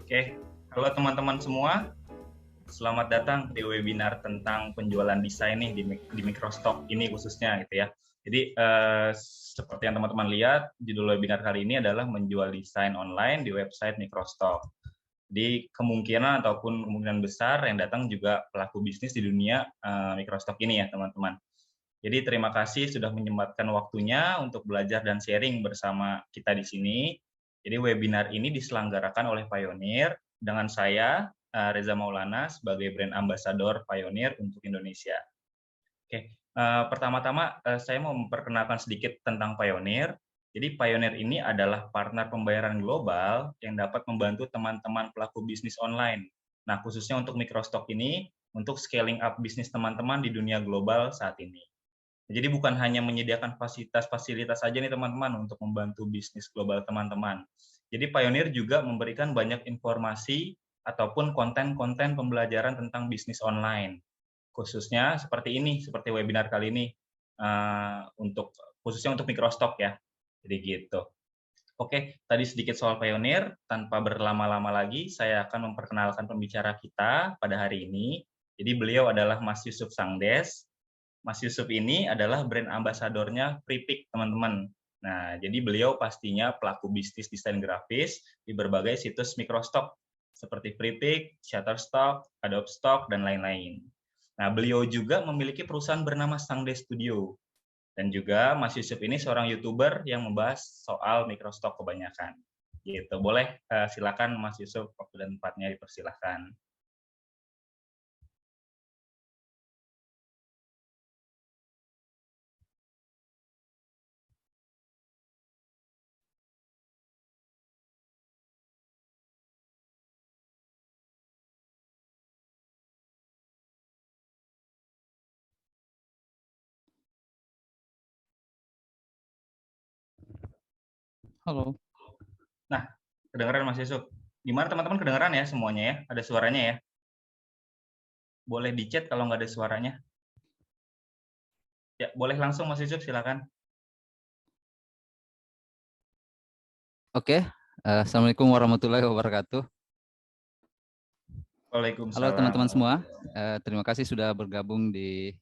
Oke, halo teman-teman semua, selamat datang di webinar tentang penjualan desain nih di Microstock ini khususnya gitu ya. Jadi seperti yang teman-teman lihat, judul webinar kali ini adalah menjual desain online di website Microstock. Jadi kemungkinan besar yang datang juga pelaku bisnis di dunia Microstock ini ya teman-teman. Jadi terima kasih sudah menyempatkan waktunya untuk belajar dan sharing bersama kita di sini. Jadi webinar ini diselenggarakan oleh Pioneer dengan saya Reza Maulana sebagai brand ambassador Pioneer untuk Indonesia. Oke, pertama-tama saya mau memperkenalkan sedikit tentang Pioneer. Jadi Pioneer ini adalah partner pembayaran global yang dapat membantu teman-teman pelaku bisnis online. Nah, khususnya untuk Microstock ini, untuk scaling up bisnis teman-teman di dunia global saat ini. Jadi bukan hanya menyediakan fasilitas-fasilitas saja nih teman-teman untuk membantu bisnis global teman-teman. Jadi Pioneer juga memberikan banyak informasi ataupun konten-konten pembelajaran tentang bisnis online. Khususnya seperti ini, seperti webinar kali ini, khususnya untuk Microstock ya. Jadi gitu. Oke, tadi sedikit soal Pioneer. Tanpa berlama-lama lagi, saya akan memperkenalkan pembicara kita pada hari ini. Jadi beliau adalah Mas Yusuf Sangdes. Mas Yusuf ini adalah brand ambasadornya Pripik, teman-teman. Nah, jadi beliau pastinya pelaku bisnis desain grafis di berbagai situs Microstock seperti Pripik, Shutterstock, Adobe Stock, dan lain-lain. Nah, beliau juga memiliki perusahaan bernama Sangde Studio. Dan juga Mas Yusuf ini seorang YouTuber yang membahas soal Microstock kebanyakan. Gitu. Boleh silakan Mas Yusuf, waktu dan tempatnya dipersilahkan. Halo. Nah, kedengaran Mas Yusuf. Gimana teman-teman, kedengaran ya semuanya ya? Ada suaranya ya? Boleh di chat kalau nggak ada suaranya. Ya, boleh langsung Mas Yusuf, silakan. Oke, Assalamualaikum warahmatullahi wabarakatuh. Halo Waalaikumsalam. teman-teman semua, terima kasih sudah bergabung di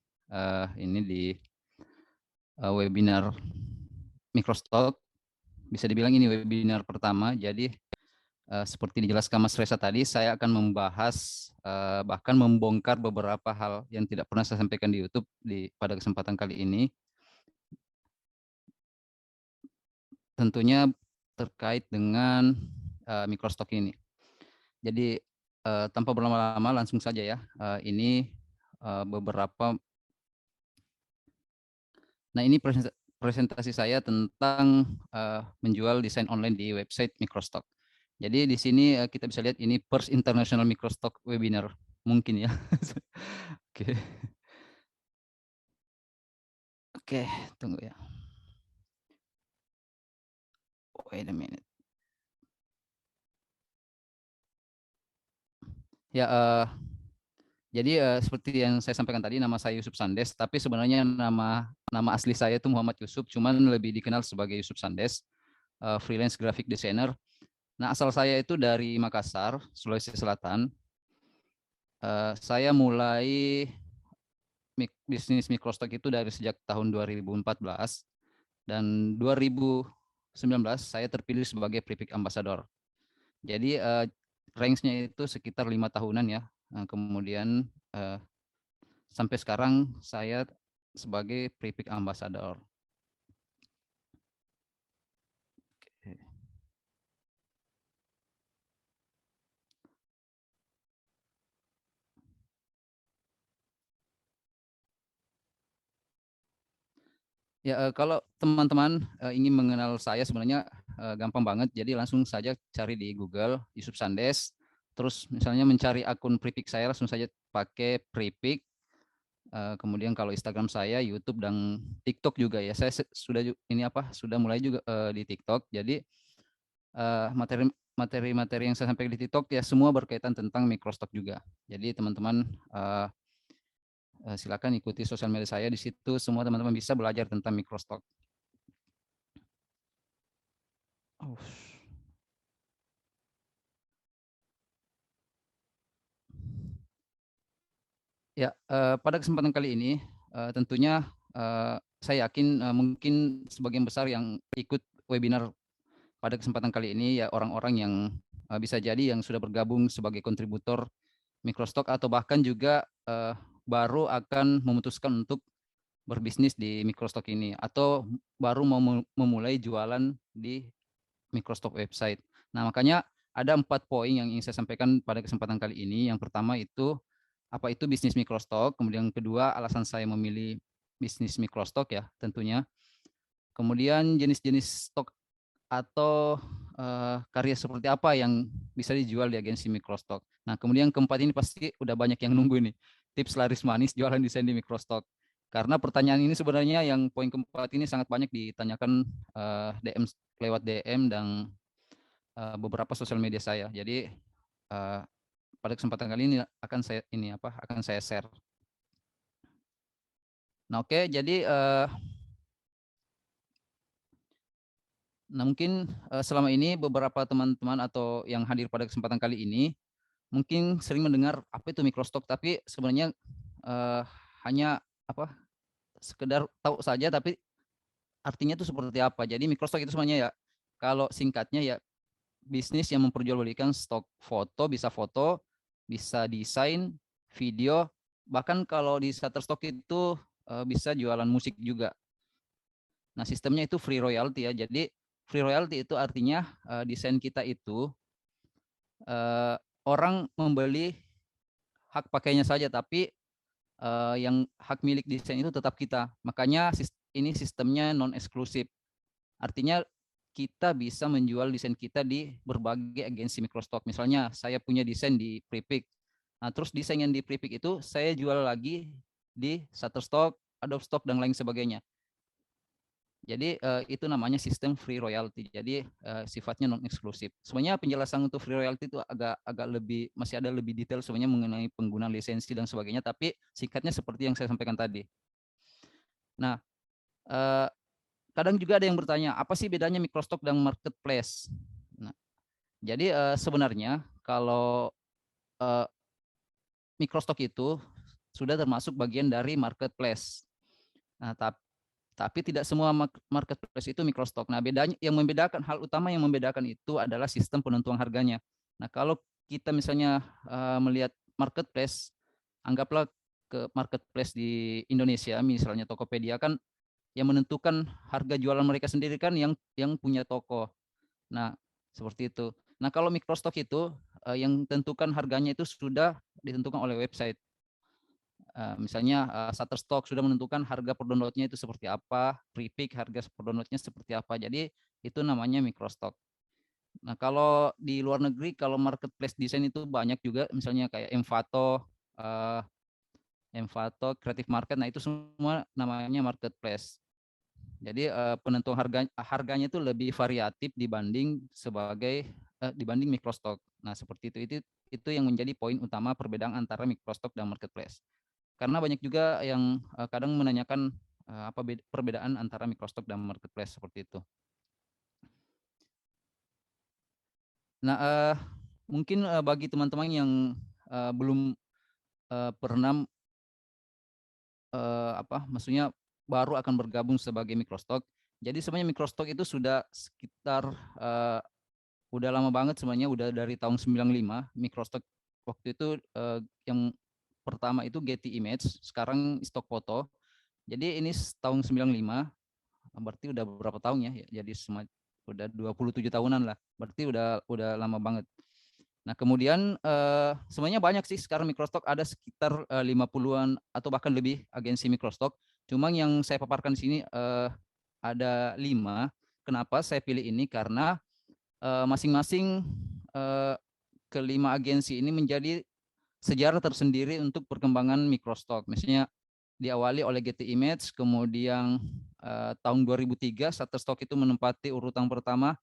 webinar Microstock. Bisa dibilang ini webinar pertama, jadi seperti dijelaskan Mas Reza tadi, saya akan membahas bahkan membongkar beberapa hal yang tidak pernah saya sampaikan di YouTube pada kesempatan kali ini. Tentunya terkait dengan Microstock ini. Jadi tanpa berlama-lama langsung saja ya. Ini beberapa. Nah, ini presentasi saya tentang menjual desain online di website Microstock. Jadi di sini kita bisa lihat ini First International Microstock Webinar mungkin ya. Oke. Oke, tunggu ya. Wait a minute. Ya, jadi seperti yang saya sampaikan tadi, nama saya Yusuf Sandes, tapi sebenarnya nama asli saya itu Muhammad Yusuf, cuman lebih dikenal sebagai Yusuf Sandes, freelance graphic designer. Nah, asal saya itu dari Makassar, Sulawesi Selatan. Saya mulai bisnis Microstock itu dari sejak tahun 2014 dan 2019 saya terpilih sebagai Pripik Ambassador. Jadi range-nya itu sekitar 5 tahunan ya. Nah, kemudian sampai sekarang saya sebagai Pripik Ambassador. Ya, kalau teman-teman ingin mengenal saya sebenarnya gampang banget. Jadi langsung saja cari di Google Yusuf Sandes. Terus misalnya mencari akun Pripik saya langsung saja pakai Pripik. Kemudian kalau Instagram saya, YouTube dan TikTok juga ya. Saya sudah mulai juga di TikTok. Jadi materi-materi yang saya sampaikan di TikTok ya semua berkaitan tentang Microstock juga. Jadi teman-teman silakan ikuti sosial media saya di situ. Semua teman-teman bisa belajar tentang Microstock. Ya, pada kesempatan kali ini tentunya saya yakin mungkin sebagian besar yang ikut webinar pada kesempatan kali ini ya orang-orang yang bisa jadi yang sudah bergabung sebagai kontributor Microstock atau bahkan juga baru akan memutuskan untuk berbisnis di Microstock ini atau baru mau memulai jualan di Microstock website. Nah, makanya ada 4 poin yang ingin saya sampaikan pada kesempatan kali ini. Yang pertama itu apa itu bisnis Microstock, kemudian yang kedua alasan saya memilih bisnis Microstock ya tentunya. Kemudian jenis-jenis stok atau karya seperti apa yang bisa dijual di agensi Microstock. Nah, kemudian keempat ini pasti udah banyak yang nunggu nih. Tips laris manis jualan desain di Microstock. Karena pertanyaan ini sebenarnya yang poin keempat ini sangat banyak ditanyakan DM lewat DM dan beberapa sosial media saya. Jadi pada kesempatan kali ini akan saya share. Nah, oke, jadi nah mungkin selama ini beberapa teman-teman atau yang hadir pada kesempatan kali ini mungkin sering mendengar apa itu Microstock, tapi sebenarnya hanya apa sekedar tahu saja, tapi artinya itu seperti apa. Jadi Microstock itu sebenarnya ya kalau singkatnya ya bisnis yang memperjualbelikan stok foto, bisa desain, video, bahkan kalau di Shutterstock itu bisa jualan musik juga. Nah, sistemnya itu free royalty ya. Jadi free royalty itu artinya desain kita itu orang membeli hak pakainya saja, tapi yang hak milik desain itu tetap kita. Makanya ini sistemnya non eksklusif. Artinya kita bisa menjual desain kita di berbagai agensi Microstock. Misalnya saya punya desain di Prepic. Nah, terus desain yang di Prepic itu saya jual lagi di Shutterstock, Adobe Stock dan lain sebagainya. Jadi itu namanya sistem free royalty. Jadi sifatnya non eksklusif. Sebenarnya penjelasan untuk free royalty itu agak lebih masih ada lebih detail sebenarnya mengenai penggunaan lisensi dan sebagainya. Tapi singkatnya seperti yang saya sampaikan tadi. Nah, kadang juga ada yang bertanya apa sih bedanya Microstock dan marketplace. Nah, jadi sebenarnya kalau Microstock itu sudah termasuk bagian dari marketplace. Nah, tapi tidak semua marketplace itu Microstock. Nah, bedanya yang membedakan hal utama yang membedakan itu adalah sistem penentuan harganya. Nah, kalau kita misalnya melihat marketplace, anggaplah ke marketplace di Indonesia, misalnya Tokopedia kan yang menentukan harga jualan mereka sendiri kan yang punya toko. Nah, seperti itu. Nah, kalau Microstock itu yang tentukan harganya itu sudah ditentukan oleh website. Misalnya Shutterstock sudah menentukan harga per downloadnya itu seperti apa, Prepic harga per downloadnya seperti apa. Jadi itu namanya Microstock. Nah, kalau di luar negeri kalau marketplace desain itu banyak juga, misalnya kayak Envato, Creative Market. Nah, itu semua namanya marketplace. Jadi penentuan harganya itu lebih variatif dibanding Microstock. Nah, seperti itu yang menjadi poin utama perbedaan antara Microstock dan marketplace. Karena banyak juga yang kadang menanyakan apa perbedaan antara Microstock dan marketplace seperti itu. Nah, mungkin bagi teman-teman yang belum pernah maksudnya baru akan bergabung sebagai Microstock. Jadi sebenarnya Microstock itu sudah sekitar udah lama banget sebenarnya, udah dari tahun 95 Microstock. Waktu itu yang pertama itu Getty Image, sekarang Stock Photo. Jadi ini tahun 95, berarti udah berapa tahun ya? Jadi udah 27 tahunan lah. Berarti udah lama banget. Nah, kemudian sebenarnya banyak sih sekarang Microstock, ada sekitar 50-an atau bahkan lebih agensi Microstock. Cuma yang saya paparkan di sini ada 5. Kenapa saya pilih ini? Karena masing-masing kelima agensi ini menjadi sejarah tersendiri untuk perkembangan Microstock. Misalnya diawali oleh Getty Image, kemudian tahun 2003 Shutterstock itu menempati urutan pertama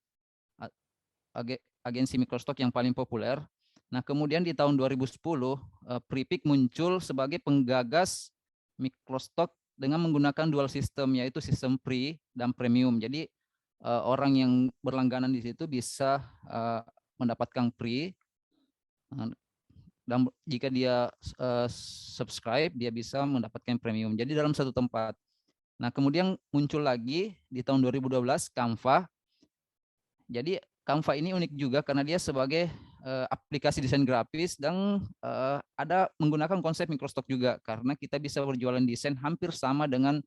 agensi Microstock yang paling populer. Nah, kemudian di tahun 2010 Prepic muncul sebagai penggagas Microstock dengan menggunakan dual system, yaitu sistem free dan premium. Jadi orang yang berlangganan di situ bisa mendapatkan free Dan jika dia subscribe, dia bisa mendapatkan premium. Jadi dalam satu tempat. Nah, kemudian muncul lagi di tahun 2012 Canva. Jadi Canva ini unik juga karena dia sebagai aplikasi desain grafis dan ada menggunakan konsep microstock juga karena kita bisa berjualan desain hampir sama dengan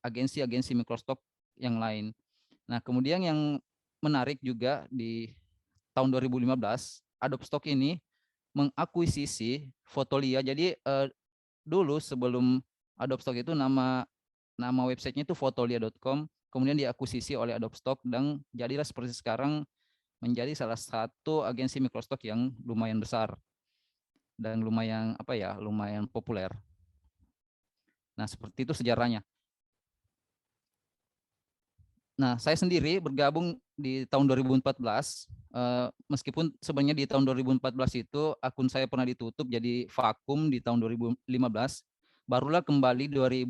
agensi-agensi microstock yang lain. Nah, kemudian yang menarik juga di tahun 2015, Adobe Stock ini mengakuisisi Fotolia. Jadi dulu sebelum Adobe Stock itu nama websitenya itu fotolia.com, kemudian diakuisisi oleh Adobe Stock dan jadilah seperti sekarang menjadi salah satu agensi microstock yang lumayan besar dan lumayan lumayan populer. Nah, seperti itu sejarahnya. Nah, saya sendiri bergabung di tahun 2014, meskipun sebenarnya di tahun 2014 itu akun saya pernah ditutup jadi vakum di tahun 2015, barulah kembali 2016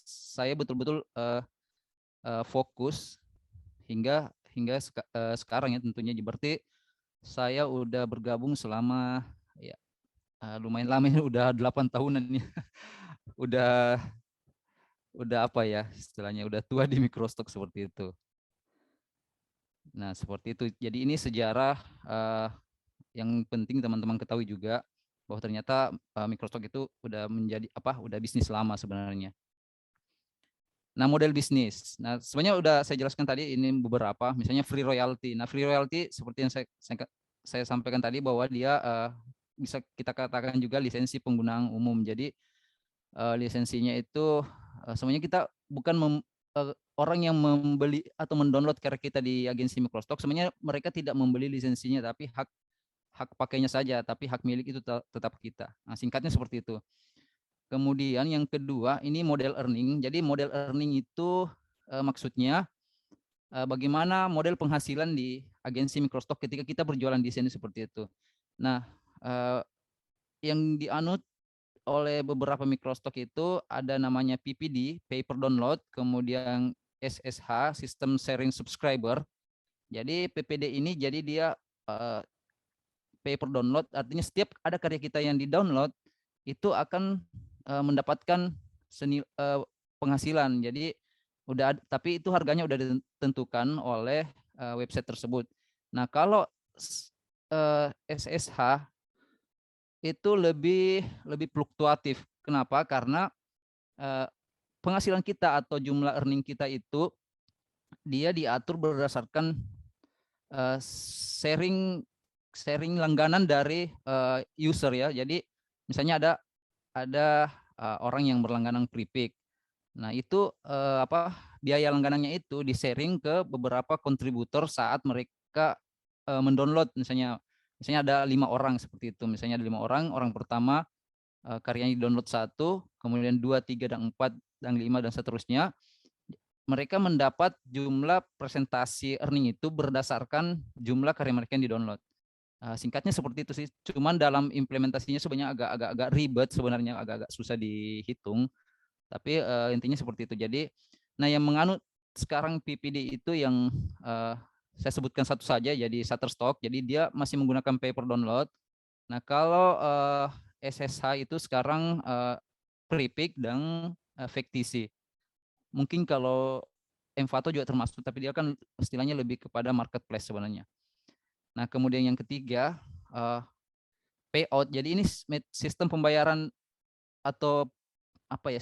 saya betul-betul fokus hingga sekarang ya tentunya. Berarti saya udah bergabung selama ya lumayan lama ya, udah 8 tahunan ya. udah apa ya istilahnya, udah tua di microstock seperti itu. Nah, seperti itu. Jadi ini sejarah yang penting teman-teman ketahui juga bahwa ternyata microstock itu udah menjadi udah bisnis lama sebenarnya. Nah, model bisnis. Nah, sebenarnya udah saya jelaskan tadi ini beberapa, misalnya free royalty. Nah, free royalty seperti yang saya sampaikan tadi bahwa dia bisa kita katakan juga lisensi penggunaan umum. Jadi lisensinya itu sebenarnya kita bukan orang yang membeli atau mendownload karya kita di agensi microstock. Sebenarnya mereka tidak membeli lisensinya, tapi hak pakainya saja, tapi hak milik itu tetap kita. Nah, singkatnya seperti itu. Kemudian yang kedua, ini model earning. Jadi model earning itu maksudnya bagaimana model penghasilan di agensi microstock ketika kita berjualan desain seperti itu. Nah, yang dianut oleh beberapa microstock itu ada namanya PPD, pay per download, kemudian SSH, system sharing subscriber. Jadi PPD ini jadi dia pay per download, artinya setiap ada karya kita yang di-download itu akan mendapatkan penghasilan. Jadi tapi itu harganya udah ditentukan oleh website tersebut. Nah, kalau SSH itu lebih fluktuatif. Kenapa? Karena penghasilan kita atau jumlah earning kita itu dia diatur berdasarkan sharing langganan dari user ya. Jadi misalnya ada orang yang berlangganan Pripik. Nah, itu biaya langganannya itu di-sharing ke beberapa kontributor saat mereka mendownload. Misalnya ada 5 orang seperti itu. Misalnya ada 5 orang, orang pertama karyanya di-download 1, kemudian 2, 3 dan 4 dan 5 dan seterusnya. Mereka mendapat jumlah presentasi earning itu berdasarkan jumlah karya mereka yang di-download. Singkatnya seperti itu sih. Cuman dalam implementasinya sebenarnya agak ribet sebenarnya, agak susah dihitung. Tapi intinya seperti itu. Jadi, nah yang menganut sekarang PPD itu yang saya sebutkan satu saja, jadi Shutterstock. Jadi dia masih menggunakan pay per download. Nah, kalau SSH itu sekarang Pripik dan Factisi. Mungkin kalau Envato juga termasuk, tapi dia kan istilahnya lebih kepada marketplace sebenarnya. Nah, kemudian yang ketiga, payout. Jadi ini sistem pembayaran atau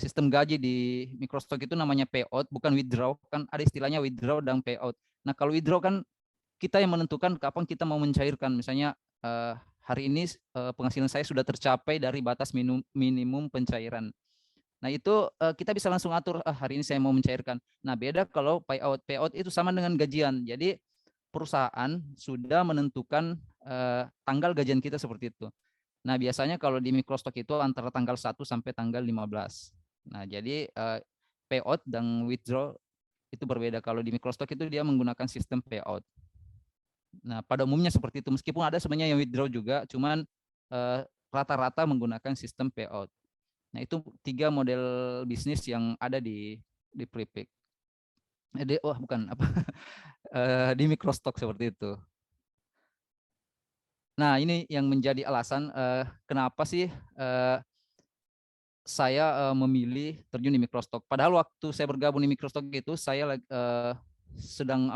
sistem gaji di Microstock itu namanya payout, bukan withdraw. Kan ada istilahnya withdraw dan payout. Nah, kalau withdraw kan kita yang menentukan kapan kita mau mencairkan. Misalnya hari ini penghasilan saya sudah tercapai dari batas minimum pencairan. Nah, itu kita bisa langsung atur hari ini saya mau mencairkan. Nah, beda kalau payout. Payout itu sama dengan gajian. Jadi perusahaan sudah menentukan tanggal gajian kita seperti itu. Nah, biasanya kalau di Microstock itu antara tanggal 1 sampai tanggal 15. Nah, jadi payout dan withdraw itu berbeda. Kalau di Microstock itu dia menggunakan sistem payout. Nah, pada umumnya seperti itu. Meskipun ada sebenarnya yang withdraw juga, cuman rata-rata menggunakan sistem payout. Nah, itu 3 model bisnis yang ada di Pripik. Bukan di Microstock seperti itu. Nah, ini yang menjadi alasan kenapa sih saya memilih terjun di Microstock. Padahal waktu saya bergabung di Microstock itu saya sedang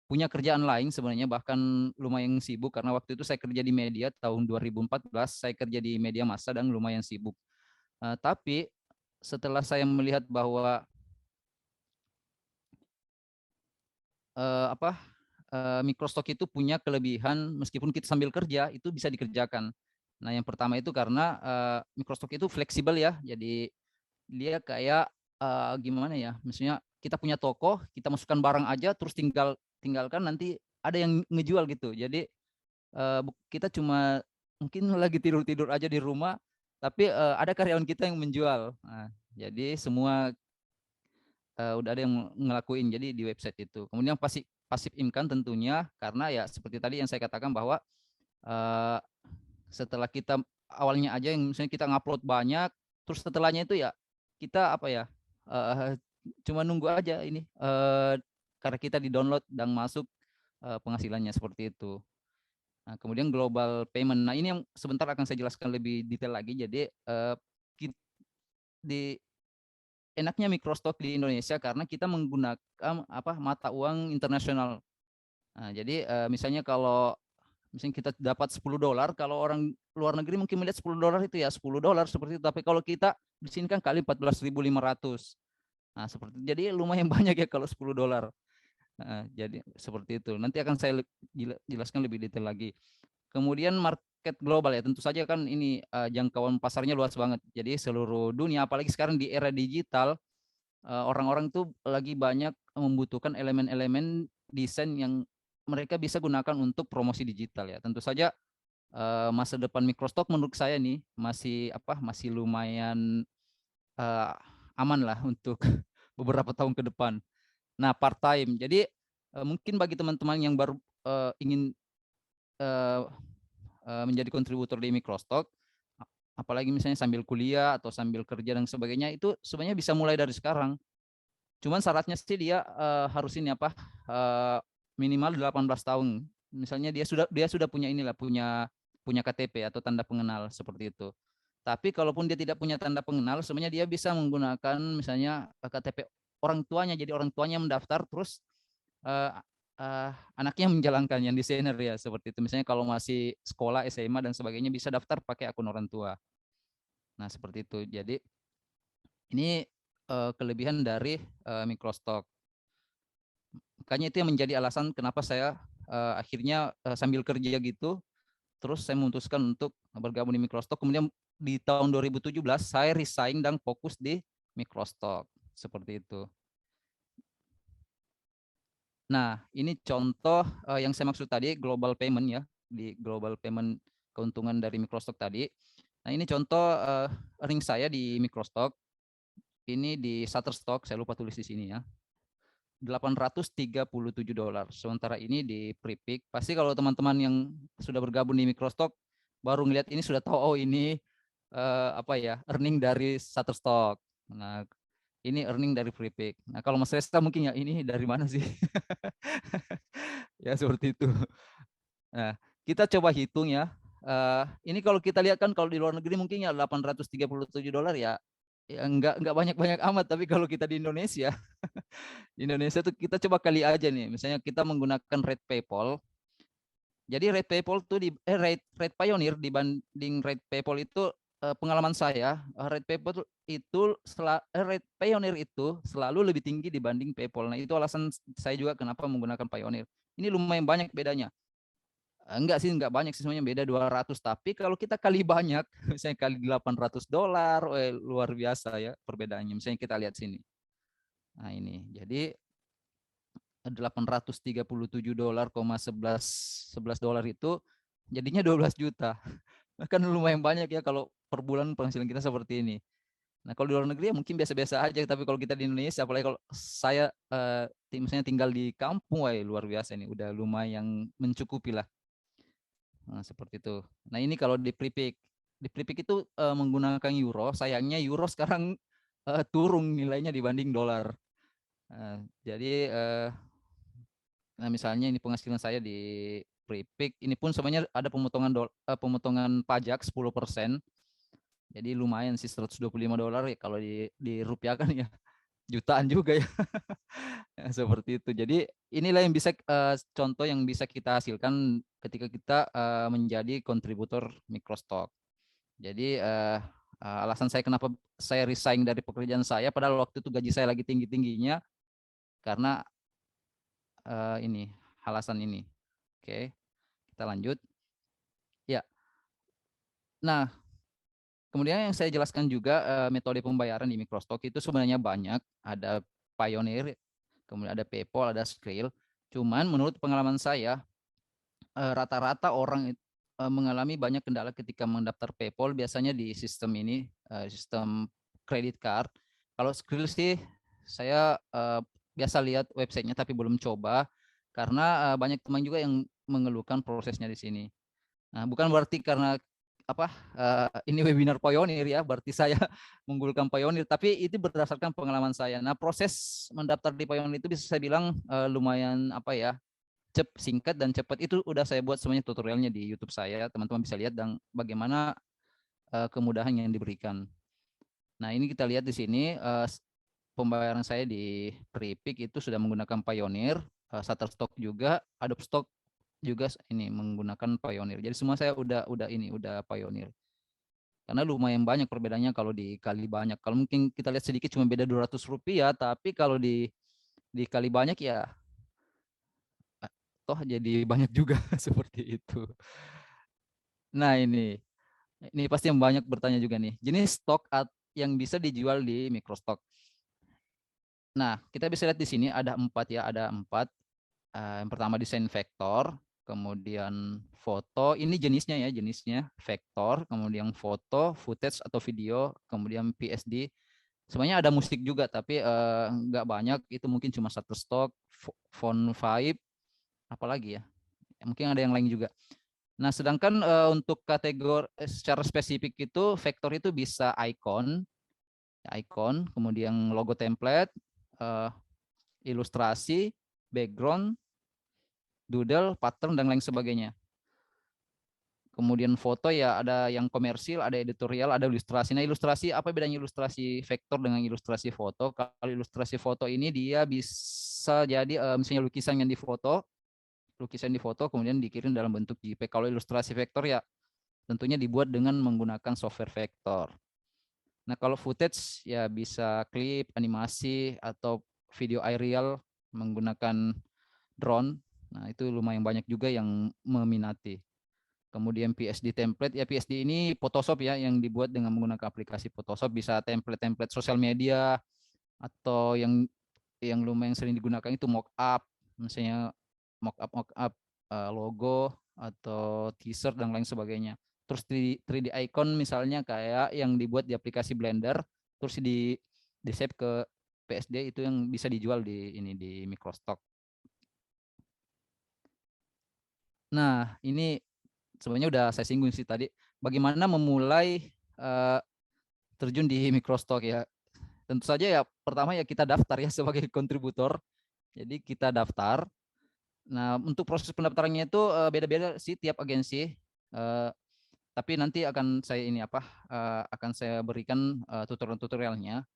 punya kerjaan lain sebenarnya, bahkan lumayan sibuk karena waktu itu saya kerja di media tahun 2014, saya kerja di media massa dan lumayan sibuk. Tapi setelah saya melihat bahwa apa Microstock itu punya kelebihan meskipun kita sambil kerja itu bisa dikerjakan. Nah, yang pertama itu karena Microstock itu fleksibel ya. Jadi dia kayak gimana ya? Misalnya kita punya toko, kita masukkan barang aja terus tinggalkan nanti ada yang ngejual gitu. Jadi kita cuma mungkin lagi tidur-tidur aja di rumah, tapi ada karyawan kita yang menjual. Nah, jadi semua udah ada yang ngelakuin jadi di website itu. Kemudian pasif income tentunya karena ya seperti tadi yang saya katakan bahwa uh, setelah kita awalnya aja yang misalnya kita ngupload banyak, terus setelahnya itu ya kita apa ya uh, cuma nunggu aja ini karena kita di download dan masuk penghasilannya seperti itu. Nah, kemudian global payment. Nah, ini yang sebentar akan saya jelaskan lebih detail lagi. Jadi di enaknya Microstock di Indonesia karena kita menggunakan mata uang internasional. Nah, jadi misalnya kalau misalnya kita dapat $10, kalau orang luar negeri mungkin melihat $10 itu ya $10 seperti itu. Tapi kalau kita di sini kan kali 14.500. Nah, seperti jadi lumayan banyak ya kalau $10. Nah, jadi seperti itu. Nanti akan saya jelaskan lebih detail lagi. Kemudian market global ya, tentu saja kan ini jangkauan pasarnya luas banget. Jadi seluruh dunia, apalagi sekarang di era digital, orang-orang tuh lagi banyak membutuhkan elemen-elemen desain yang mereka bisa gunakan untuk promosi digital ya. Tentu saja masa depan Microstock menurut saya nih masih lumayan uh, aman lah untuk beberapa tahun ke depan. Nah, part time. Jadi mungkin bagi teman-teman yang baru ingin uh, menjadi kontributor di Microstock, apalagi misalnya sambil kuliah atau sambil kerja dan sebagainya, itu sebenarnya bisa mulai dari sekarang. Cuman syaratnya sih dia harus ini minimal 18 tahun. Misalnya dia sudah punya inilah punya KTP atau tanda pengenal seperti itu. Tapi kalaupun dia tidak punya tanda pengenal, sebenarnya dia bisa menggunakan misalnya KTP orang tuanya. Jadi orang tuanya mendaftar terus uh, anaknya menjalankan yang desainer ya seperti itu. Misalnya kalau masih sekolah SMA dan sebagainya bisa daftar pakai akun orang tua. Nah, seperti itu. Jadi ini kelebihan dari Microstock. Makanya itu yang menjadi alasan kenapa saya akhirnya sambil kerja gitu, terus saya memutuskan untuk bergabung di Microstock. Kemudian di tahun 2017 saya resign dan fokus di Microstock. Seperti itu. Nah, ini contoh yang saya maksud tadi, global payment ya, di global payment keuntungan dari Microstock tadi. Nah, ini contoh earning saya di Microstock. Ini di Shutterstock, saya lupa tulis di sini ya. $837. Sementara ini di Prepick. Pasti kalau teman-teman yang sudah bergabung di Microstock baru ngeliat ini sudah tahu, oh ini earning dari Shutterstock. Nah, ini earning dari Prepick. Nah, kalau Mas Resta mungkin ya ini dari mana sih? Ya seperti itu. Nah, kita coba hitung ya. Ini kalau kita lihat kan kalau di luar negeri mungkin ya $837 ya, ya enggak banyak-banyak amat, tapi kalau kita di Indonesia di Indonesia tuh kita coba kali aja nih. Misalnya kita menggunakan Red PayPal. Jadi Red PayPal tuh Red Pioneer dibanding Red PayPal itu pengalaman saya Red PayPal itu Red Pioneer itu selalu lebih tinggi dibanding PayPal. Nah, itu alasan saya juga kenapa menggunakan Pioneer. Ini lumayan banyak bedanya. Enggak sih, enggak banyak sih, semuanya beda 200. Tapi kalau kita kali banyak, misalnya kali $800, luar biasa ya perbedaannya. Misalnya kita lihat sini. Nah, ini. Jadi $837,11 itu jadinya 12 juta. Kan lumayan banyak ya kalau per bulan penghasilan kita seperti ini. Nah, kalau di luar negeri ya mungkin biasa-biasa aja, tapi kalau kita di Indonesia, apalagi kalau saya misalnya tinggal di kampung, luar biasa ini, udah lumayan mencukupi lah. Nah, seperti itu. Nah, ini kalau di Prepick itu menggunakan euro, sayangnya euro sekarang turun nilainya dibanding dolar. Jadi nah misalnya ini penghasilan saya di Prepik. Ini pun sebenarnya ada pemotongan pajak 10%. Jadi lumayan sih $125 ya kalau dirupiahkan ya jutaan juga ya. Seperti itu. Jadi inilah yang bisa contoh yang bisa kita hasilkan ketika kita menjadi kontributor Microstock. Jadi alasan saya kenapa saya resign dari pekerjaan saya padahal waktu itu gaji saya lagi tinggi-tingginya karena ini alasan ini. Oke, kita lanjut. Ya. Nah, kemudian yang saya jelaskan juga metode pembayaran di Microstock itu sebenarnya banyak. Ada Pioneer, kemudian ada PayPal, ada Skrill. Cuman menurut pengalaman saya, rata-rata orang mengalami banyak kendala ketika mendaftar PayPal biasanya di sistem ini, sistem credit card. Kalau Skrill sih saya biasa lihat websitenya tapi belum coba karena banyak teman juga yang mengeluhkan prosesnya di sini. Nah, bukan berarti karena apa ini webinar Pioneer ya, berarti saya mengunggulkan Pioneer, tapi itu berdasarkan pengalaman saya. Nah, proses mendaftar di Pioneer itu bisa saya bilang lumayan apa ya, singkat dan cepat. Itu udah saya buat semuanya tutorialnya di YouTube saya, teman-teman bisa lihat dan bagaimana kemudahan yang diberikan. Nah, ini kita lihat di sini pembayaran saya di Prepik itu sudah menggunakan Pioneer, Shutterstock juga, Adobe Stock juga ini menggunakan Pioneer. Jadi semua saya udah Pioneer. Karena lumayan banyak perbedaannya kalau dikali banyak. Kalau mungkin kita lihat sedikit cuma beda Rp200, tapi kalau dikali banyak ya toh jadi banyak juga seperti itu. Nah, ini pasti yang banyak bertanya juga nih. Jenis stok yang bisa dijual di Microstock. Nah, kita bisa lihat di sini ada 4 ya, ada 4. Yang pertama desain vektor, kemudian foto, ini jenisnya ya, jenisnya vektor, kemudian foto, footage atau video, kemudian PSD. Sebenarnya ada musik juga, tapi nggak banyak, itu mungkin cuma satu stok, font 5, apalagi ya, mungkin ada yang lain juga. Nah, sedangkan untuk kategori secara spesifik itu, vektor itu bisa icon, kemudian logo template, ilustrasi, background, doodle, pattern, dan lain sebagainya. Kemudian foto ya ada yang komersil, ada editorial, ada ilustrasi. Nah, ilustrasi, apa bedanya ilustrasi vektor dengan ilustrasi foto? Kalau ilustrasi foto ini dia bisa jadi misalnya lukisan di foto kemudian dikirim dalam bentuk JPEG. Kalau ilustrasi vektor ya tentunya dibuat dengan menggunakan software vektor. Nah, kalau footage ya bisa klip, animasi, atau video aerial menggunakan drone. Nah, itu lumayan banyak juga yang meminati. Kemudian PSD template, ya PSD ini Photoshop ya, yang dibuat dengan menggunakan aplikasi Photoshop, bisa template-template sosial media, atau yang lumayan sering digunakan itu mockup, misalnya mockup logo atau teaser dan lain sebagainya. Terus 3D icon misalnya kayak yang dibuat di aplikasi Blender, terus di save ke PSD, itu yang bisa dijual di Microstock. Nah, ini sebenarnya udah saya singgung sih tadi, bagaimana memulai terjun di Microstock ya. Tentu saja ya pertama ya kita daftar ya sebagai kontributor. Jadi kita daftar. Nah, untuk proses pendaftarannya itu beda-beda sih tiap agensi. Tapi nanti akan saya berikan tutorial-tutorialnya.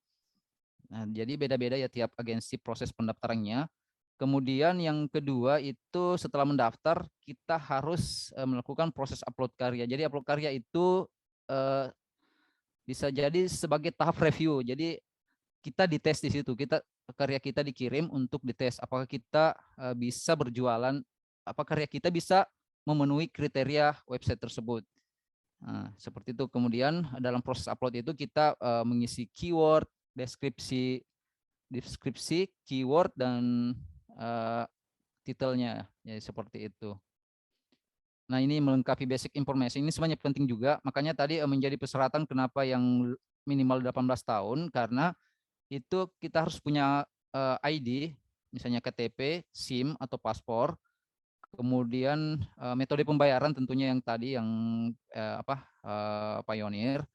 Nah, jadi beda-beda ya tiap agensi proses pendaftarannya. Kemudian yang kedua itu setelah mendaftar kita harus melakukan proses upload karya. Jadi upload karya itu bisa jadi sebagai tahap review. Jadi kita dites di situ. Karya kita dikirim untuk dites apakah kita bisa berjualan, apa karya kita bisa memenuhi kriteria website tersebut. Nah, seperti itu. Kemudian dalam proses upload itu kita mengisi keyword, deskripsi, keyword, dan titelnya ya seperti itu. Nah, ini melengkapi basic information ini sebenarnya penting juga. Makanya tadi menjadi persyaratan kenapa yang minimal 18 tahun, karena itu kita harus punya ID, misalnya KTP, SIM atau paspor. Kemudian metode pembayaran tentunya yang tadi yang Pioneer.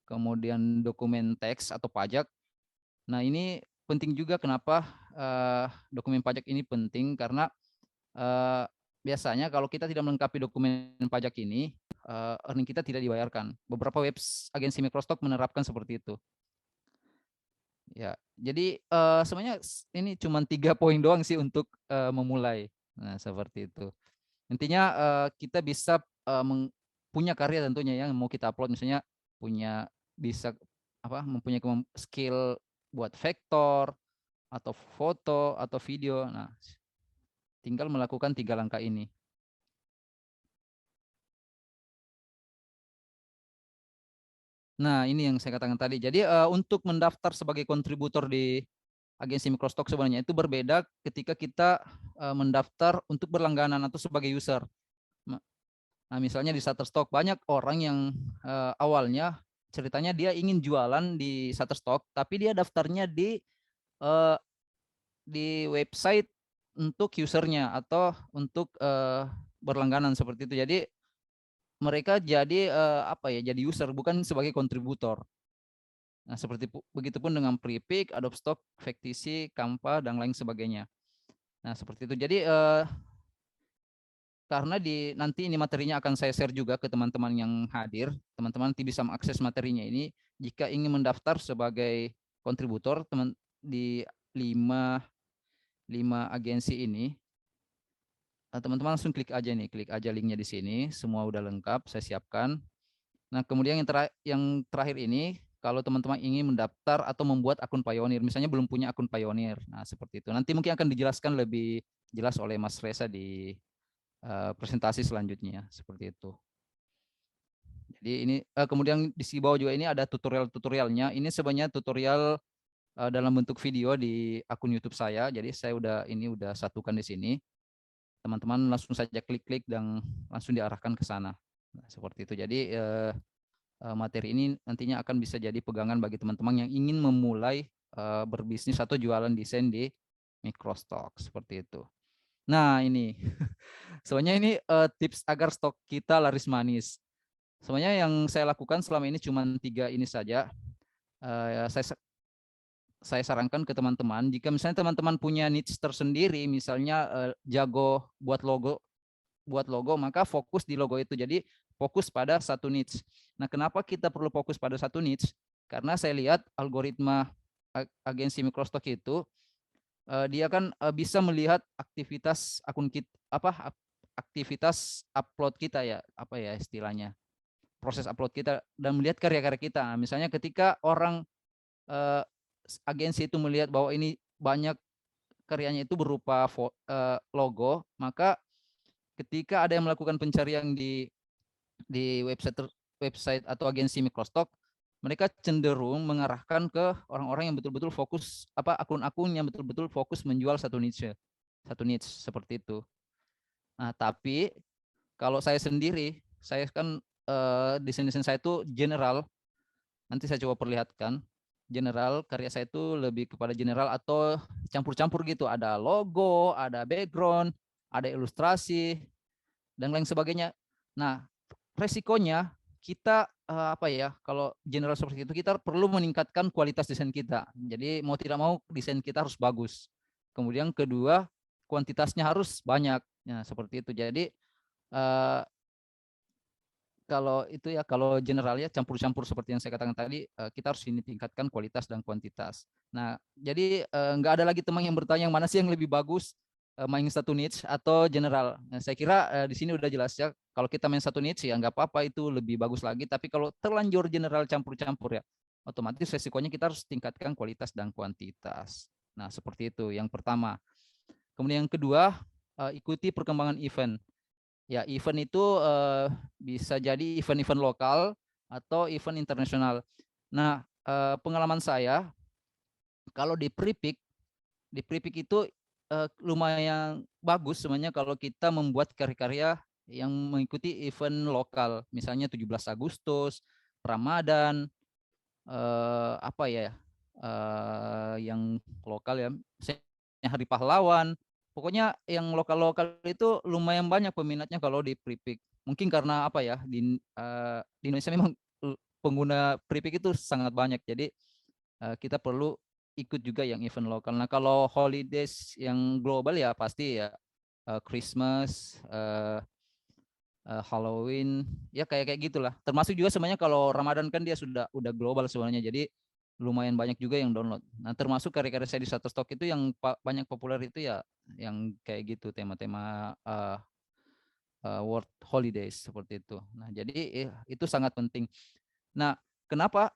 Kemudian dokumen teks atau pajak. Nah, ini penting juga, kenapa dokumen pajak ini penting, karena biasanya kalau kita tidak melengkapi dokumen pajak ini, earning kita tidak dibayarkan. Beberapa agensi microstock menerapkan seperti itu. Ya, jadi sebenarnya ini cuma 3 poin doang sih untuk memulai. Nah, seperti itu. Intinya kita bisa punya karya tentunya yang mau kita upload, misalnya punya bisa mempunyai skill buat vektor atau foto atau video. Nah, tinggal melakukan 3 langkah ini. Nah, ini yang saya katakan tadi. Jadi untuk mendaftar sebagai kontributor di agensi microstock sebenarnya itu berbeda ketika kita mendaftar untuk berlangganan atau sebagai user. Nah, misalnya di Shutterstock banyak orang yang awalnya ceritanya dia ingin jualan di Shutterstock, tapi dia daftarnya uh, di website untuk usernya atau untuk berlangganan seperti itu. Jadi mereka jadi jadi user bukan sebagai kontributor. Nah, begitupun dengan Prepick, Adobe Stock, Factici, Canva dan lain sebagainya. Nah, seperti itu. Jadi karena nanti ini materinya akan saya share juga ke teman-teman yang hadir. Teman-teman nanti bisa mengakses materinya ini. Jika ingin mendaftar sebagai kontributor di 5 agensi ini, teman-teman langsung klik aja nih, klik aja linknya di sini. Semua udah lengkap, saya siapkan. Nah, kemudian yang terakhir ini, kalau teman-teman ingin mendaftar atau membuat akun Pioneer, misalnya belum punya akun Pioneer, nah seperti itu. Nanti mungkin akan dijelaskan lebih jelas oleh Mas Reza di presentasi selanjutnya, seperti itu. Jadi ini kemudian di bawah juga ini ada tutorialnya. Ini sebenarnya tutorial dalam bentuk video di akun YouTube saya. Jadi saya udah satukan di sini. Teman-teman langsung saja klik-klik dan langsung diarahkan ke sana. Nah, seperti itu. Jadi materi ini nantinya akan bisa jadi pegangan bagi teman-teman yang ingin memulai berbisnis atau jualan desain di microstock seperti itu. Nah, ini sebenarnya ini tips agar stok kita laris manis. Sebenarnya yang saya lakukan selama ini cuma 3 ini saja. Saya sarankan ke teman-teman, jika misalnya teman-teman punya niche tersendiri, misalnya jago buat logo, maka fokus di logo itu. Jadi fokus pada satu niche. Nah, kenapa kita perlu fokus pada satu niche? Karena saya lihat algoritma agensi microstock itu dia kan bisa melihat aktivitas akun kita, aktivitas upload kita ya, istilahnya, proses upload kita dan melihat karya-karya kita. Nah, misalnya ketika orang agensi itu melihat bahwa ini banyak karyanya itu berupa logo, maka ketika ada yang melakukan pencarian di website atau agensi microstock, mereka cenderung mengarahkan ke orang-orang yang betul-betul fokus, akun-akun yang betul-betul fokus menjual satu niche seperti itu. Nah, tapi kalau saya sendiri, saya kan desain-desain saya itu general. Nanti saya coba perlihatkan. General, karya saya itu lebih kepada general atau campur-campur gitu. Ada logo, ada background, ada ilustrasi, dan lain sebagainya. Nah, resikonya kita kalau general seperti itu kita perlu meningkatkan kualitas desain kita. Jadi mau tidak mau desain kita harus bagus. Kemudian kedua, kuantitasnya harus banyak. Nah, seperti itu. Jadi kalau general ya campur-campur seperti yang saya katakan tadi, kita harus ini tingkatkan kualitas dan kuantitas. Nah, jadi nggak ada lagi teman yang bertanya yang mana sih yang lebih bagus, main satu niche atau general. Nah, saya kira di sini udah jelas ya. Kalau kita main satu niche ya nggak apa-apa, itu lebih bagus lagi. Tapi kalau terlanjur general campur-campur ya, otomatis resikonya kita harus tingkatkan kualitas dan kuantitas. Nah, seperti itu yang pertama. Kemudian yang kedua, ikuti perkembangan event. Ya, event itu bisa jadi event-event lokal atau event internasional. Nah, pengalaman saya kalau di Prepick itu lumayan bagus sebenarnya kalau kita membuat karya-karya yang mengikuti event lokal, misalnya 17 Agustus, Ramadan, yang lokal ya, misalnya Hari Pahlawan. Pokoknya yang lokal-lokal itu lumayan banyak peminatnya kalau di Prepick. Mungkin karena di Indonesia memang pengguna Prepick itu sangat banyak. Jadi kita perlu ikut juga yang event lokal. Nah, kalau holidays yang global ya pasti ya Christmas, Halloween, ya kayak gitulah. Termasuk juga sebenarnya kalau Ramadan kan dia udah global sebenarnya, jadi lumayan banyak juga yang download. Nah, termasuk karya-karya saya di Shutterstock itu yang banyak populer itu ya yang kayak gitu, tema-tema World Holidays seperti itu. Nah, jadi itu sangat penting. Nah, kenapa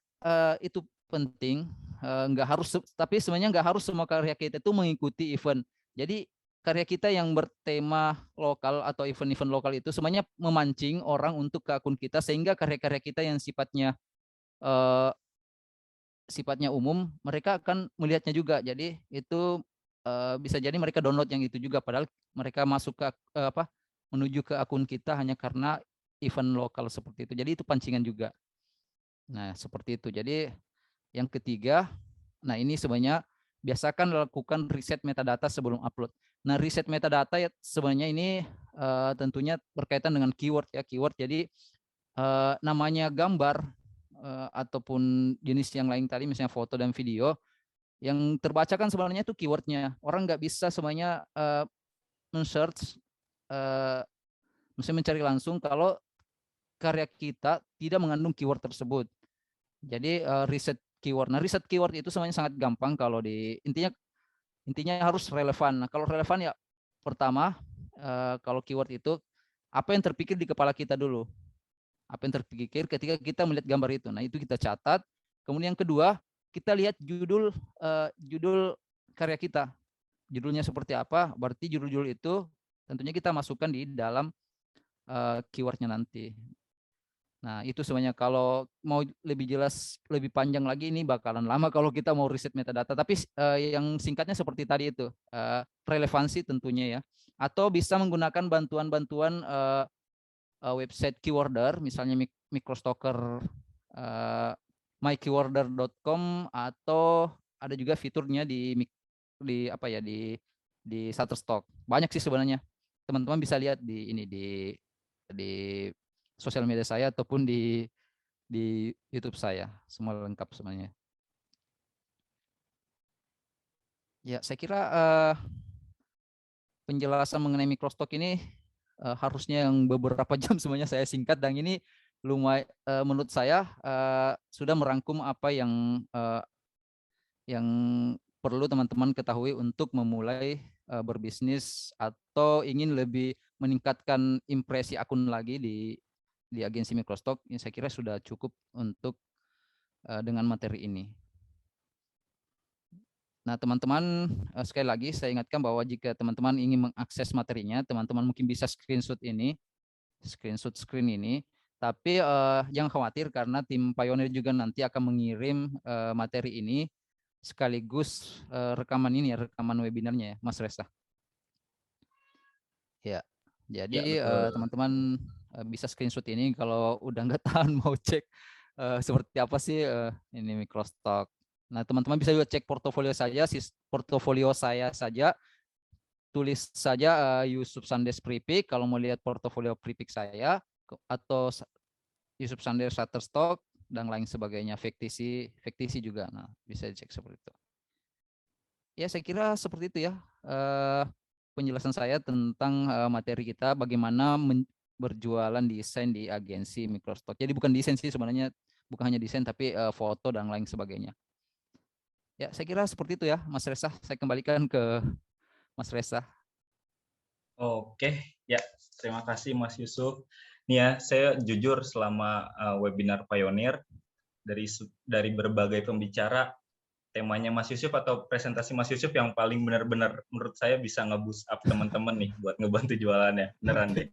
itu penting? Nggak harus, tapi sebenarnya nggak harus semua karya kita itu mengikuti event. Jadi karya kita yang bertema lokal atau event-event lokal itu semuanya memancing orang untuk ke akun kita, sehingga karya-karya kita yang eh, sifatnya umum mereka akan melihatnya juga. Jadi itu bisa jadi mereka download yang itu juga, padahal mereka masuk ke apa menuju ke akun kita hanya karena event lokal seperti itu. Jadi itu pancingan juga. Nah, seperti itu. Jadi yang ketiga, nah ini sebenarnya biasakan lakukan riset metadata sebelum upload. Nah, riset metadata ya sebenarnya ini tentunya berkaitan dengan keyword ya, keyword. Jadi namanya gambar ataupun jenis yang lain tadi, misalnya foto dan video, yang terbaca kan sebenarnya itu keywordnya. Orang nggak bisa semuanya men-search, mesti mencari langsung kalau karya kita tidak mengandung keyword tersebut. Jadi riset keyword. Nah, riset keyword itu sebenarnya sangat gampang kalau intinya harus relevan. Nah, kalau relevan ya pertama kalau keyword itu apa yang terpikir di kepala kita dulu. Apa yang terpikir ketika kita melihat gambar itu. Nah, itu kita catat. Kemudian yang kedua, kita lihat judul karya kita. Judulnya seperti apa? Berarti judul-judul itu tentunya kita masukkan di dalam keywordnya nanti. Nah, itu sebenarnya kalau mau lebih jelas, lebih panjang lagi ini bakalan lama kalau kita mau riset metadata. Tapi yang singkatnya seperti tadi itu, relevansi tentunya ya. Atau bisa menggunakan bantuan-bantuan website keyworder, misalnya Microstocker, mykeywordr.com, atau ada juga fiturnya di apa ya di Shutterstock. Banyak sih sebenarnya. Teman-teman bisa lihat di ini di sosial media saya ataupun di YouTube saya. Semua lengkap semuanya. Ya, saya kira penjelasan mengenai Microstock ini harusnya yang beberapa jam semuanya saya singkat, dan ini lumayan menurut saya sudah merangkum apa yang perlu teman-teman ketahui untuk memulai berbisnis atau ingin lebih meningkatkan impresi akun lagi di agensi Microstock. Ini saya kira sudah cukup untuk dengan materi ini. Nah, teman-teman, sekali lagi saya ingatkan bahwa jika teman-teman ingin mengakses materinya, teman-teman mungkin bisa screenshot screen ini. Tapi jangan khawatir karena tim Pioneer juga nanti akan mengirim materi ini sekaligus rekaman ini ya, rekaman webinarnya ya, Mas Reza. Ya, jadi teman-teman bisa screenshot ini kalau udah nggak tahan mau cek seperti apa sih ini Microstock. Nah, teman-teman bisa juga cek portofolio saya saja, tulis saja Yusuf Sandes Pripik kalau mau lihat portofolio Pripik saya, atau Yusuf Sandes Shutterstock dan lain sebagainya, Factisi juga. Nah, bisa dicek seperti itu. Ya, saya kira seperti itu ya penjelasan saya tentang materi kita bagaimana berjualan desain di agensi Microstock. Jadi bukan desain sih sebenarnya, bukan hanya desain tapi foto dan lain sebagainya. Ya, saya kira seperti itu ya, Mas Reza. Saya kembalikan ke Mas Reza. Oke, ya terima kasih Mas Yusuf. Nih ya, saya jujur selama webinar Pioneer dari berbagai pembicara, temanya Mas Yusuf atau presentasi Mas Yusuf yang paling benar-benar menurut saya bisa nge-boost up teman-teman nih buat ngebantu jualannya. Beneran deh.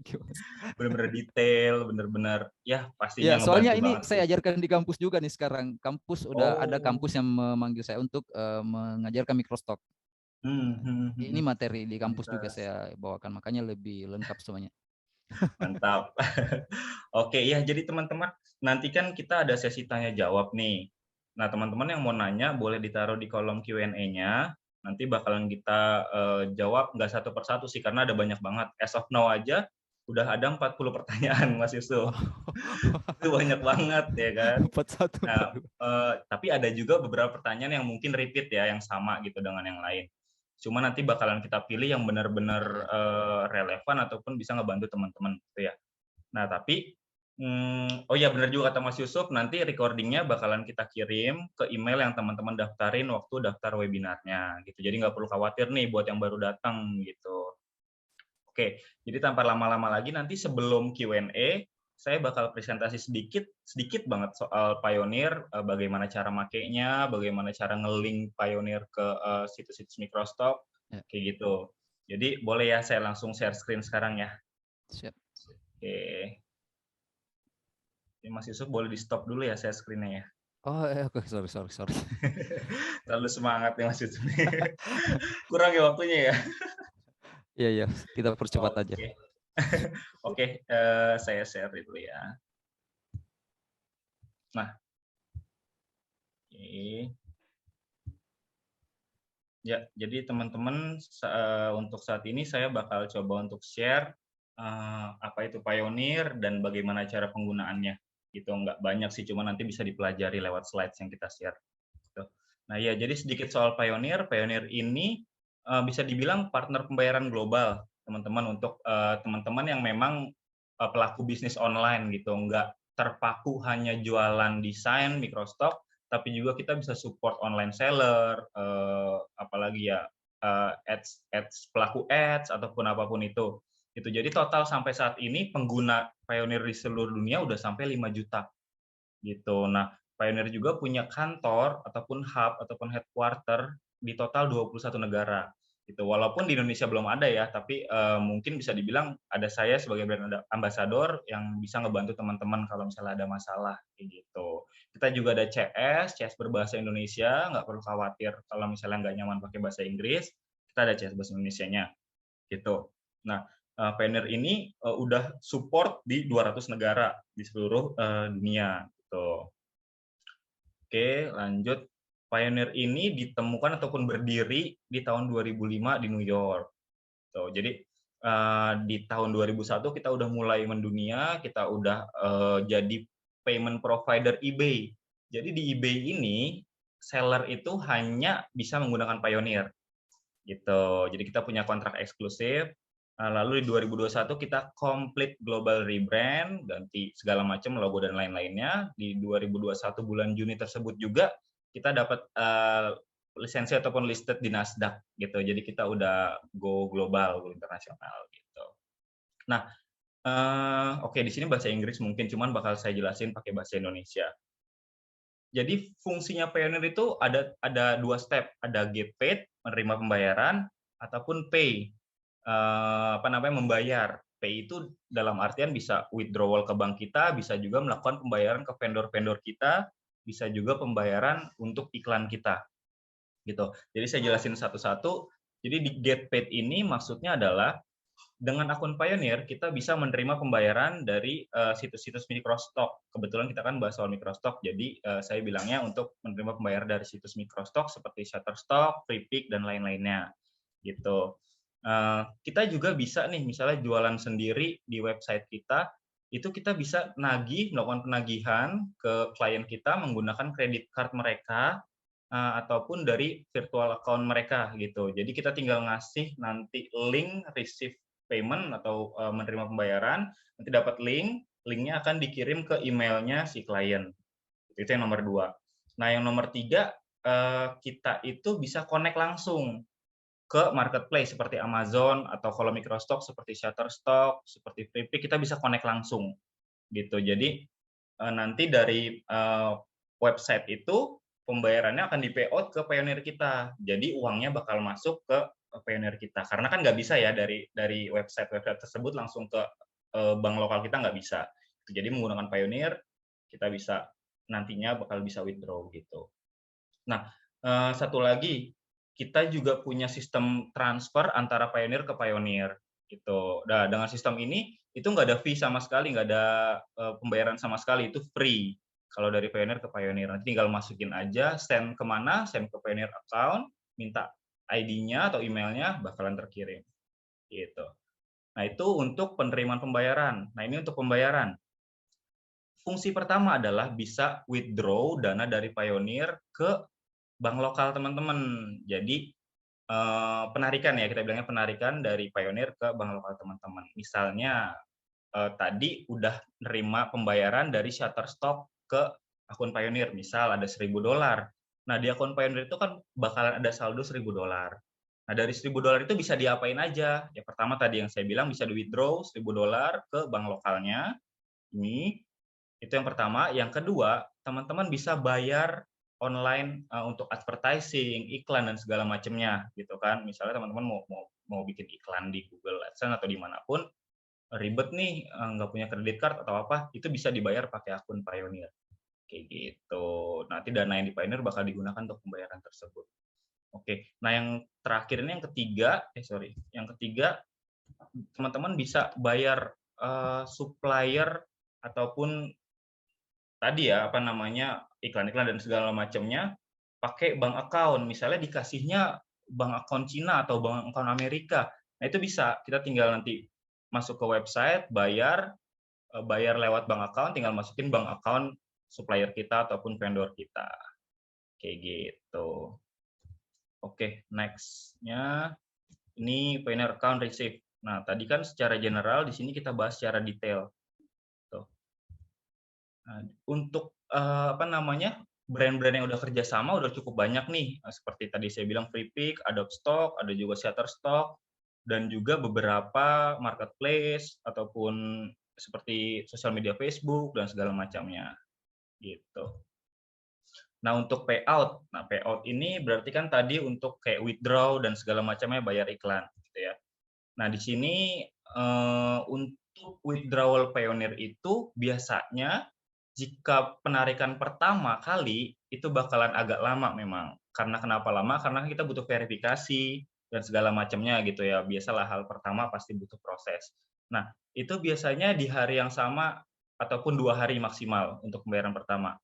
Benar-benar detail, benar-benar ya pastinya Ya, soalnya ngebantu ini banget saya sih. ajarkan di kampus juga nih sekarang. Kampus udah ada kampus yang memanggil saya untuk mengajarkan Microstock. Ini materi di kampus juga saya bawakan, makanya lebih lengkap semuanya. Mantap. Oke, ya jadi teman-teman, nanti kan kita ada sesi tanya jawab nih. Nah, teman-teman yang mau nanya boleh ditaruh di kolom Q&A-nya. Nanti bakalan kita jawab nggak satu persatu sih, karena ada banyak banget. As of now aja udah ada 40 pertanyaan, Mas Yusuf. Itu banyak banget ya kan. 41. Nah, tapi ada juga beberapa pertanyaan yang mungkin repeat ya, yang sama gitu dengan yang lain. Cuma nanti bakalan kita pilih yang benar-benar relevan ataupun bisa ngebantu teman-teman gitu ya. Nah, tapi oh ya benar juga kata Mas Yusuf, nanti recordingnya bakalan kita kirim ke email yang teman-teman daftarin waktu daftar webinarnya gitu. Jadi nggak perlu khawatir nih buat yang baru datang gitu. Oke, jadi tanpa lama-lama lagi nanti sebelum Q&A saya bakal presentasi sedikit banget soal Pioneer, bagaimana cara makainya, bagaimana cara nge-link Pioneer ke situs-situs Microstock, Ya. kayak gitu. Jadi boleh ya saya langsung share screen sekarang ya. Siap. Oke. Mas Yusuf boleh di stop dulu ya share screen-nya ya. Oh, oke, sorry. Terlalu semangat ya Mas Yusuf. Kurang ya waktunya ya. Iya, kita percepat aja. Oke. Oke, saya share dulu ya. Nah, oke. Ya, jadi teman-teman untuk saat ini saya bakal coba untuk share apa itu Pioneer dan bagaimana cara penggunaannya. Gitu, nggak banyak sih, cuma nanti bisa dipelajari lewat slides yang kita share. Gitu. Nah ya, jadi sedikit soal Pioneer. Pioneer ini bisa dibilang partner pembayaran global, teman-teman, untuk teman-teman yang memang pelaku bisnis online gitu, nggak terpaku hanya jualan desain Microstock, tapi juga kita bisa support online seller, apalagi ya pelaku ads ataupun apapun itu. Gitu. Jadi total sampai saat ini pengguna Pioneer di seluruh dunia udah sampai 5 juta. Gitu. Nah, Pioneer juga punya kantor ataupun hub ataupun headquarter di total 21 negara. Gitu. Walaupun di Indonesia belum ada ya, tapi mungkin bisa dibilang ada saya sebagai brand ambassador yang bisa ngebantu teman-teman kalau misalnya ada masalah kayak gitu. Kita juga ada CS berbahasa Indonesia, nggak perlu khawatir kalau misalnya nggak nyaman pakai bahasa Inggris, kita ada CS bahasa Indonesianya gitu. Nah, Pioneer ini udah support di 200 negara di seluruh dunia gitu. Oke, lanjut. Pioneer ini ditemukan ataupun berdiri di tahun 2005 di New York. Tuh, jadi di tahun 2001 kita udah mulai mendunia, kita udah jadi payment provider eBay. Jadi di eBay ini seller itu hanya bisa menggunakan Pioneer gitu. Jadi kita punya kontrak eksklusif. Lalu di 2021 kita complete global rebrand, ganti segala macam logo dan lain-lainnya. Di 2021 bulan Juni tersebut juga kita dapat lisensi ataupun listed di Nasdaq gitu. Jadi kita udah go global, go internasional gitu. Nah, oke, di sini bahasa Inggris mungkin, cuman bakal saya jelasin pakai bahasa Indonesia. Jadi fungsinya Pioneer itu ada 2 step, ada get paid, menerima pembayaran, ataupun pay, membayar. Pay itu dalam artian bisa withdrawal ke bank kita, bisa juga melakukan pembayaran ke vendor-vendor kita, bisa juga pembayaran untuk iklan kita. Gitu. Jadi saya jelasin satu-satu. Jadi di get paid ini maksudnya adalah dengan akun Pioneer kita bisa menerima pembayaran dari situs-situs Microstock. Kebetulan kita kan bahas soal Microstock, jadi saya bilangnya untuk menerima pembayaran dari situs Microstock seperti Shutterstock, FreePic dan lain-lainnya. Gitu. Kita juga bisa nih misalnya jualan sendiri di website kita, itu kita bisa melakukan penagihan ke klien kita menggunakan kredit card mereka ataupun dari virtual account mereka gitu. Jadi kita tinggal ngasih nanti link receive payment atau menerima pembayaran, nanti dapat link, linknya akan dikirim ke emailnya si klien. Itu yang nomor 2. Nah, yang nomor 3, kita itu bisa connect langsung ke marketplace seperti Amazon atau kalau Microstock seperti Shutterstock, seperti FreePic, kita bisa connect langsung gitu. Jadi nanti dari website itu pembayarannya akan di-payout ke Pioneer kita. Jadi uangnya bakal masuk ke Pioneer kita. Karena kan nggak bisa ya dari website-website tersebut langsung ke bank lokal kita nggak bisa. Jadi menggunakan Pioneer kita bisa nantinya bakal bisa withdraw gitu. Nah, satu lagi kita juga punya sistem transfer antara Pioneer ke Pioneer gitu. Nah, dengan sistem ini itu nggak ada fee sama sekali, nggak ada pembayaran sama sekali, itu free. Kalau dari Pioneer ke Pioneer, nanti tinggal masukin aja, send kemana, send ke Pioneer account, minta ID-nya atau emailnya, bakalan terkirim. Gitu. Nah, itu untuk penerimaan pembayaran. Nah, ini untuk pembayaran. Fungsi pertama adalah bisa withdraw dana dari Pioneer ke bank lokal teman-teman. Jadi penarikan ya, kita bilangnya penarikan dari Pioneer ke bank lokal teman-teman. Misalnya tadi udah nerima pembayaran dari Shutterstock ke akun Pioneer, misal ada $1.000. Nah, di akun Pioneer itu kan bakalan ada saldo $1.000. Nah, dari $1.000 itu bisa diapain aja? Ya, pertama tadi yang saya bilang bisa di-withdraw $1.000 ke bank lokalnya. Ini, itu yang pertama. Yang kedua, teman-teman bisa bayar online untuk advertising, iklan dan segala macamnya, gitu kan. Misalnya teman-teman mau bikin iklan di Google AdSense atau dimanapun, ribet nih nggak punya kredit card atau apa, itu bisa dibayar pakai akun Pioneer kayak gitu. Nanti dana yang di Pioneer bakal digunakan untuk pembayaran tersebut. Oke, nah yang terakhir ini yang ketiga teman-teman bisa bayar supplier ataupun tadi ya apa namanya iklan-iklan dan segala macamnya pakai bank account. Misalnya dikasihnya bank account Cina atau bank account Amerika. Nah, itu bisa kita tinggal nanti masuk ke website, bayar lewat bank account, tinggal masukin bank account supplier kita ataupun vendor kita. Kayak gitu. Oke, next-nya ini Pioneer account receive. Nah, tadi kan secara general, di sini kita bahas secara detail. Tuh. Nah, untuk apa namanya brand-brand yang udah kerjasama udah cukup banyak nih. Seperti tadi saya bilang FreePic, Adobe Stock, ada juga Shutterstock, dan juga beberapa marketplace ataupun seperti sosial media Facebook dan segala macamnya gitu. Nah, untuk payout. Nah, payout ini berarti kan tadi untuk kayak withdraw dan segala macamnya bayar iklan gitu ya. Nah, di sini untuk withdrawal Pioneer itu biasanya jika penarikan pertama kali itu bakalan agak lama memang. Karena kenapa lama? Karena kita butuh verifikasi dan segala macamnya gitu ya. Biasalah hal pertama pasti butuh proses. Nah, itu biasanya di hari yang sama ataupun 2 hari maksimal untuk pembayaran pertama.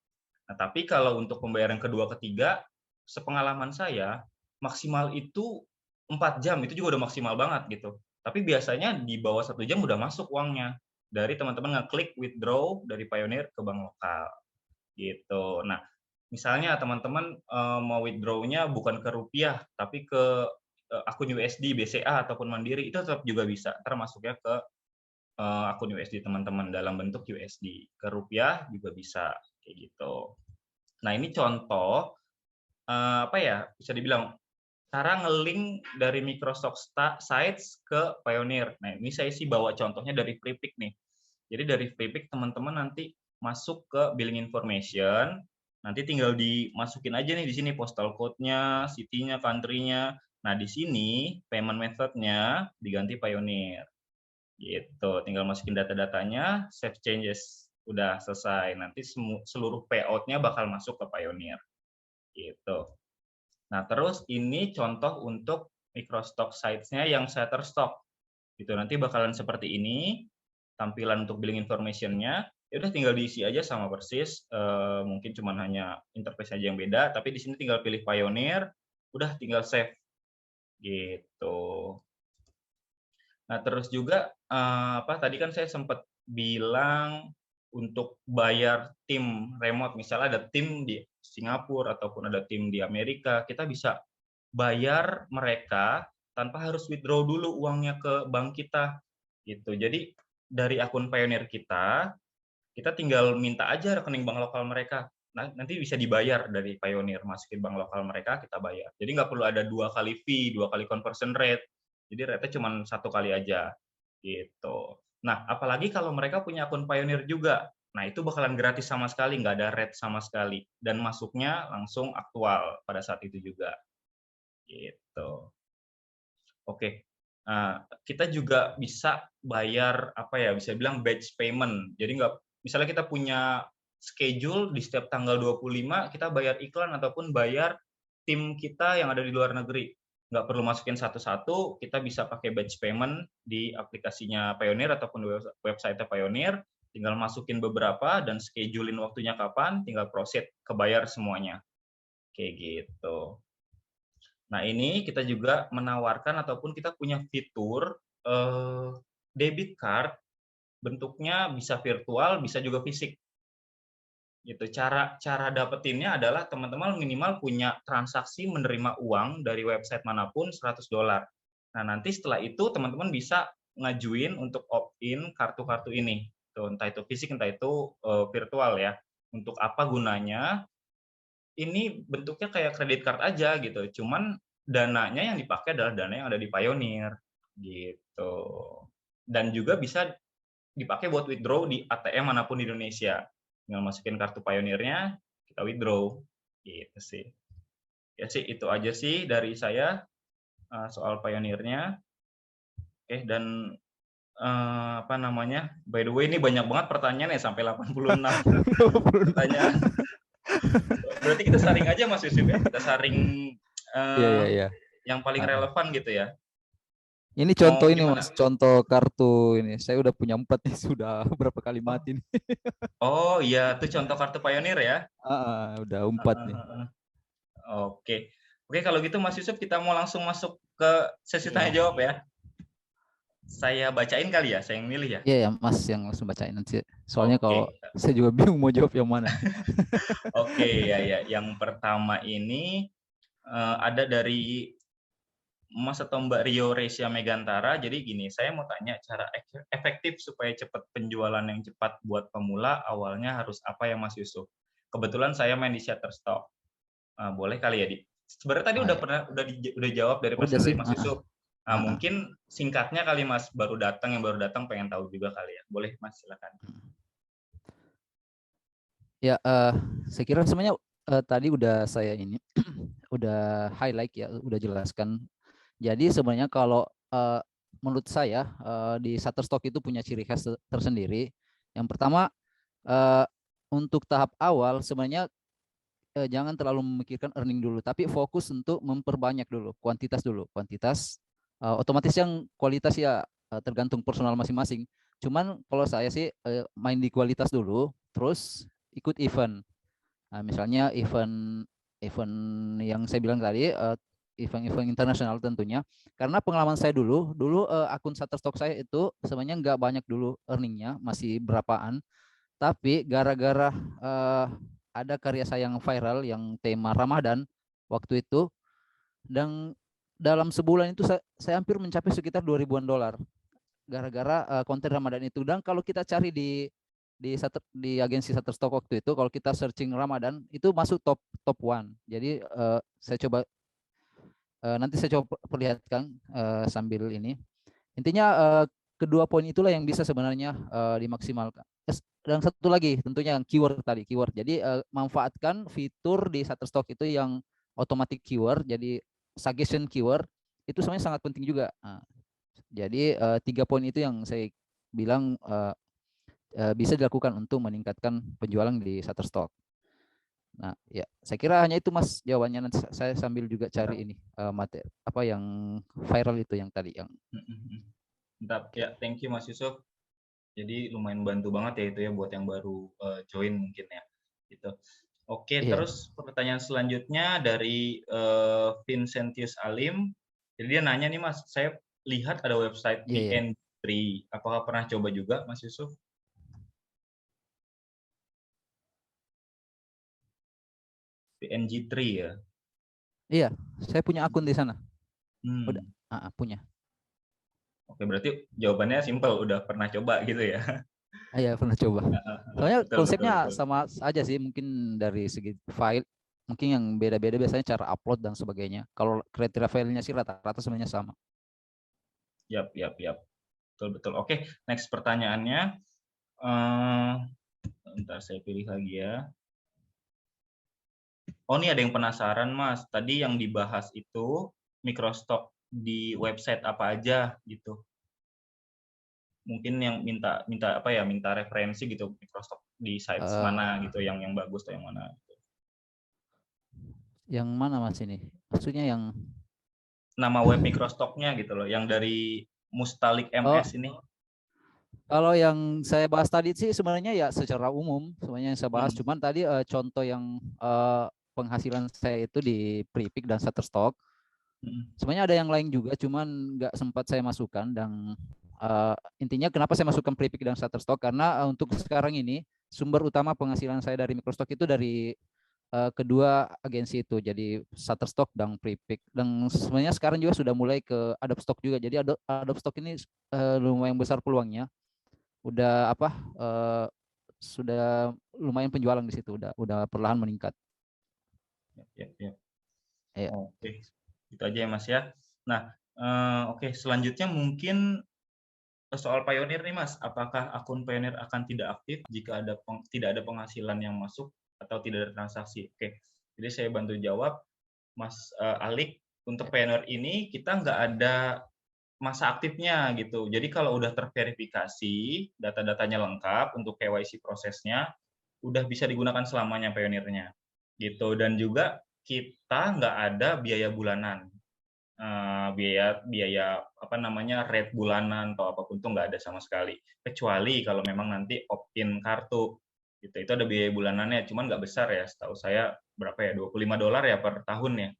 Nah, tapi kalau untuk pembayaran kedua, ketiga, sepengalaman saya, maksimal itu 4 jam, itu juga udah maksimal banget gitu. Tapi biasanya di bawah 1 jam udah masuk uangnya. Dari teman-teman ngeklik withdraw dari Pioneer ke bank lokal. Gitu. Nah, misalnya teman-teman mau withdraw-nya bukan ke rupiah, tapi ke akun USD, BCA, ataupun Mandiri, itu tetap juga bisa. Termasuknya ke akun USD teman-teman dalam bentuk USD. Ke rupiah juga bisa, kayak gitu. Nah, ini contoh apa ya, bisa dibilang cara nge-link dari Microsoft Sites ke Pioneer. Nah, ini saya sih bawa contohnya dari FreePic nih. Jadi dari FreePic teman-teman nanti masuk ke billing information, nanti tinggal dimasukin aja nih di sini postal code-nya, city-nya, country-nya. Nah, di sini payment method-nya diganti Pioneer. Gitu, tinggal masukin data-datanya, save changes. Udah selesai. Nanti seluruh payout-nya bakal masuk ke Pioneer. Gitu. Nah, terus ini contoh untuk microstock sites-nya yang Shutterstock. Gitu, nanti bakalan seperti ini, tampilan untuk billing information-nya. Ya udah tinggal diisi aja sama persis, mungkin cuma hanya interface aja yang beda, tapi di sini tinggal pilih Pioneer, udah tinggal save. Gitu. Nah, terus juga apa tadi kan saya sempat bilang untuk bayar tim remote, misalnya ada tim di Singapura ataupun ada tim di Amerika, kita bisa bayar mereka tanpa harus withdraw dulu uangnya ke bank kita gitu. Jadi dari akun Pioneer kita tinggal minta aja rekening bank lokal mereka. Nah, nanti bisa dibayar dari Pioneer, masukin bank lokal mereka, kita bayar. Jadi nggak perlu ada 2 kali fee, 2 kali conversion rate. Jadi rate-nya cuma 1 kali aja gitu. Nah, apalagi kalau mereka punya akun Pioneer juga. Nah, itu bakalan gratis sama sekali, nggak ada rate sama sekali. Dan masuknya langsung aktual pada saat itu juga. Gitu. Oke. Nah, kita juga bisa bayar apa ya, bisa bilang batch payment. Jadi nggak, misalnya kita punya schedule di setiap tanggal 25 kita bayar iklan ataupun bayar tim kita yang ada di luar negeri. Nggak perlu masukin satu-satu, kita bisa pakai batch payment di aplikasinya Pioneer ataupun website Pioneer, tinggal masukin beberapa dan schedulein waktunya kapan, tinggal proceed, kebayar semuanya. Kayak gitu. Nah, ini kita juga menawarkan ataupun kita punya fitur debit card, bentuknya bisa virtual, bisa juga fisik. Gitu. Cara dapetinnya adalah teman-teman minimal punya transaksi menerima uang dari website manapun $100. Nah, nanti setelah itu teman-teman bisa ngajuin untuk opt-in kartu-kartu ini. Tuh, entah itu fisik, entah itu virtual ya. Untuk apa gunanya? Ini bentuknya kayak kredit card aja gitu. Cuman dananya yang dipakai adalah dana yang ada di Pioneer gitu. Dan juga bisa dipakai buat withdraw di ATM manapun di Indonesia. Tinggal masukin kartu Pioneer-nya, kita withdraw. Gitu sih. Ya sih, itu aja sih dari saya soal Pioneer-nya. Oke, dan apa namanya? By the way, ini banyak banget pertanyaan ya, sampai 86 pertanyaan. Berarti kita saring aja Mas Yusuf ya. Kita saring Iya. yang paling relevan gitu ya. Ini Mau contoh ini gimana? Mas, contoh kartu ini. Saya udah punya 4 nih, sudah berapa kali mati nih. Oh iya, itu contoh kartu Pioneer ya. Udah 4 nih. Oke. Oke, kalau gitu Mas Yusuf, kita mau langsung masuk ke sesi tanya Iya. jawab ya. Saya bacain kali ya, saya yang milih ya. Iya ya, Mas yang langsung bacain nanti. Soalnya kalau Oke. saya juga bingung mau jawab yang mana. Oke, ya. Yang pertama ini ada dari Mas atau Mbak Rio Resia Megantara. Jadi gini, saya mau tanya cara efektif supaya cepat penjualan yang cepat buat pemula, awalnya harus apa ya Mas Yusuf? Kebetulan saya main di Shutterstock. Boleh kali ya, Di? Sebenarnya tadi Ya. udah jawab dari Udah presentasi sih. Mas Yusuf. Ah, ah. Mungkin singkatnya kali Mas, yang baru datang pengen tahu juga kali ya. Boleh Mas, silakan. Ya, saya kira sebenarnya tadi udah saya ini udah highlight ya, udah jelaskan. Jadi sebenarnya kalau menurut saya di Shutterstock itu punya ciri khas tersendiri. Yang pertama, untuk tahap awal sebenarnya jangan terlalu memikirkan earning dulu, tapi fokus untuk memperbanyak dulu, kuantitas dulu, kuantitas. Otomatis yang kualitas ya tergantung personal masing-masing. Cuman kalau saya sih main di kualitas dulu, terus ikut event. Nah, misalnya event yang saya bilang tadi, event-event internasional tentunya. Karena pengalaman saya dulu akun Shutterstock saya itu sebenarnya nggak banyak dulu earningnya, masih berapaan. Tapi gara-gara ada karya saya yang viral yang tema Ramadan waktu itu, dan dalam sebulan itu saya hampir mencapai sekitar 2.000-an dolar gara-gara konten Ramadan itu. Dan kalau kita cari di agensi Shutterstock waktu itu, kalau kita searching Ramadan itu masuk top one. Jadi saya coba nanti saya coba perlihatkan sambil ini. Intinya kedua poin itulah yang bisa sebenarnya dimaksimalkan. Dan satu lagi tentunya yang keyword tadi, keyword. Jadi manfaatkan fitur di Shutterstock itu yang automatic keyword. Jadi suggestion keyword itu sebenarnya sangat penting juga. Nah, jadi 3 poin itu yang saya bilang bisa dilakukan untuk meningkatkan penjualan di Shutterstock. Nah, ya, saya kira hanya itu Mas jawabannya. Nanti saya sambil juga cari ini materi apa yang viral itu yang tadi yang. Mantap. Ya, thank you Mas Yusuf. Jadi lumayan bantu banget ya itu ya buat yang baru join mungkin ya. Gitu. Oke, Iya. terus pertanyaan selanjutnya dari Vincentius Alim. Jadi dia nanya nih Mas, saya lihat ada website Iya. PN3. Apakah pernah coba juga Mas Yusuf? PNG3 ya? Iya, saya punya akun di sana. Udah, Hmm. punya. Oke, berarti jawabannya simpel, udah pernah coba gitu ya? Iya, pernah coba. Soalnya Betul, betul, konsepnya betul. sama aja sih, mungkin dari segi file, mungkin yang beda-beda biasanya cara upload dan sebagainya. Kalau kriteria filenya sih rata-rata sebenarnya sama. Yap, yap, yap. Betul, betul. Oke, next pertanyaannya. Bentar, saya pilih lagi ya. Oh, ini ada yang penasaran, Mas. Tadi yang dibahas itu microstock di website apa aja gitu. Mungkin yang minta apa ya, minta referensi gitu, microstock di sites mana gitu, yang bagus atau yang mana. Yang mana Mas ini? Maksudnya yang Nama web microstocknya gitu loh, yang dari Mustalik MS ini. kalau yang saya bahas tadi sih sebenarnya ya secara umum sebenarnya yang saya bahas. Cuman tadi contoh yang penghasilan saya itu di Prepik dan Shutterstock. Sebenarnya ada yang lain juga, cuman nggak sempat saya masukkan. Dan intinya kenapa saya masukkan Prepik dan Shutterstock karena untuk sekarang ini sumber utama penghasilan saya dari Microstock itu dari kedua agensi itu, jadi Shutterstock dan Prepick. Dan sebenarnya sekarang juga sudah mulai ke Adobe Stock juga. Jadi Adobe Stock ini lumayan besar peluangnya. Udah apa? Sudah lumayan penjualan di situ. Udah perlahan meningkat. Ya, ya. Ya. Oke, itu aja ya Mas ya. Nah, oke, selanjutnya mungkin soal Payoneer nih Mas. Apakah akun Payoneer akan tidak aktif jika tidak ada penghasilan yang masuk atau tidak ada transaksi? Oke, jadi saya bantu jawab, Mas Alik. Untuk Payoneer ini kita nggak ada masa aktifnya gitu. Jadi kalau udah terverifikasi, data-datanya lengkap untuk KYC prosesnya, udah bisa digunakan selamanya Payoneer-nya gitu. Dan juga kita nggak ada biaya bulanan, biaya apa namanya rate bulanan atau apapun itu nggak ada sama sekali, kecuali kalau memang nanti opt-in kartu gitu, itu ada biaya bulanannya, cuman nggak besar ya, setahu saya berapa ya, $25 ya per tahun ya,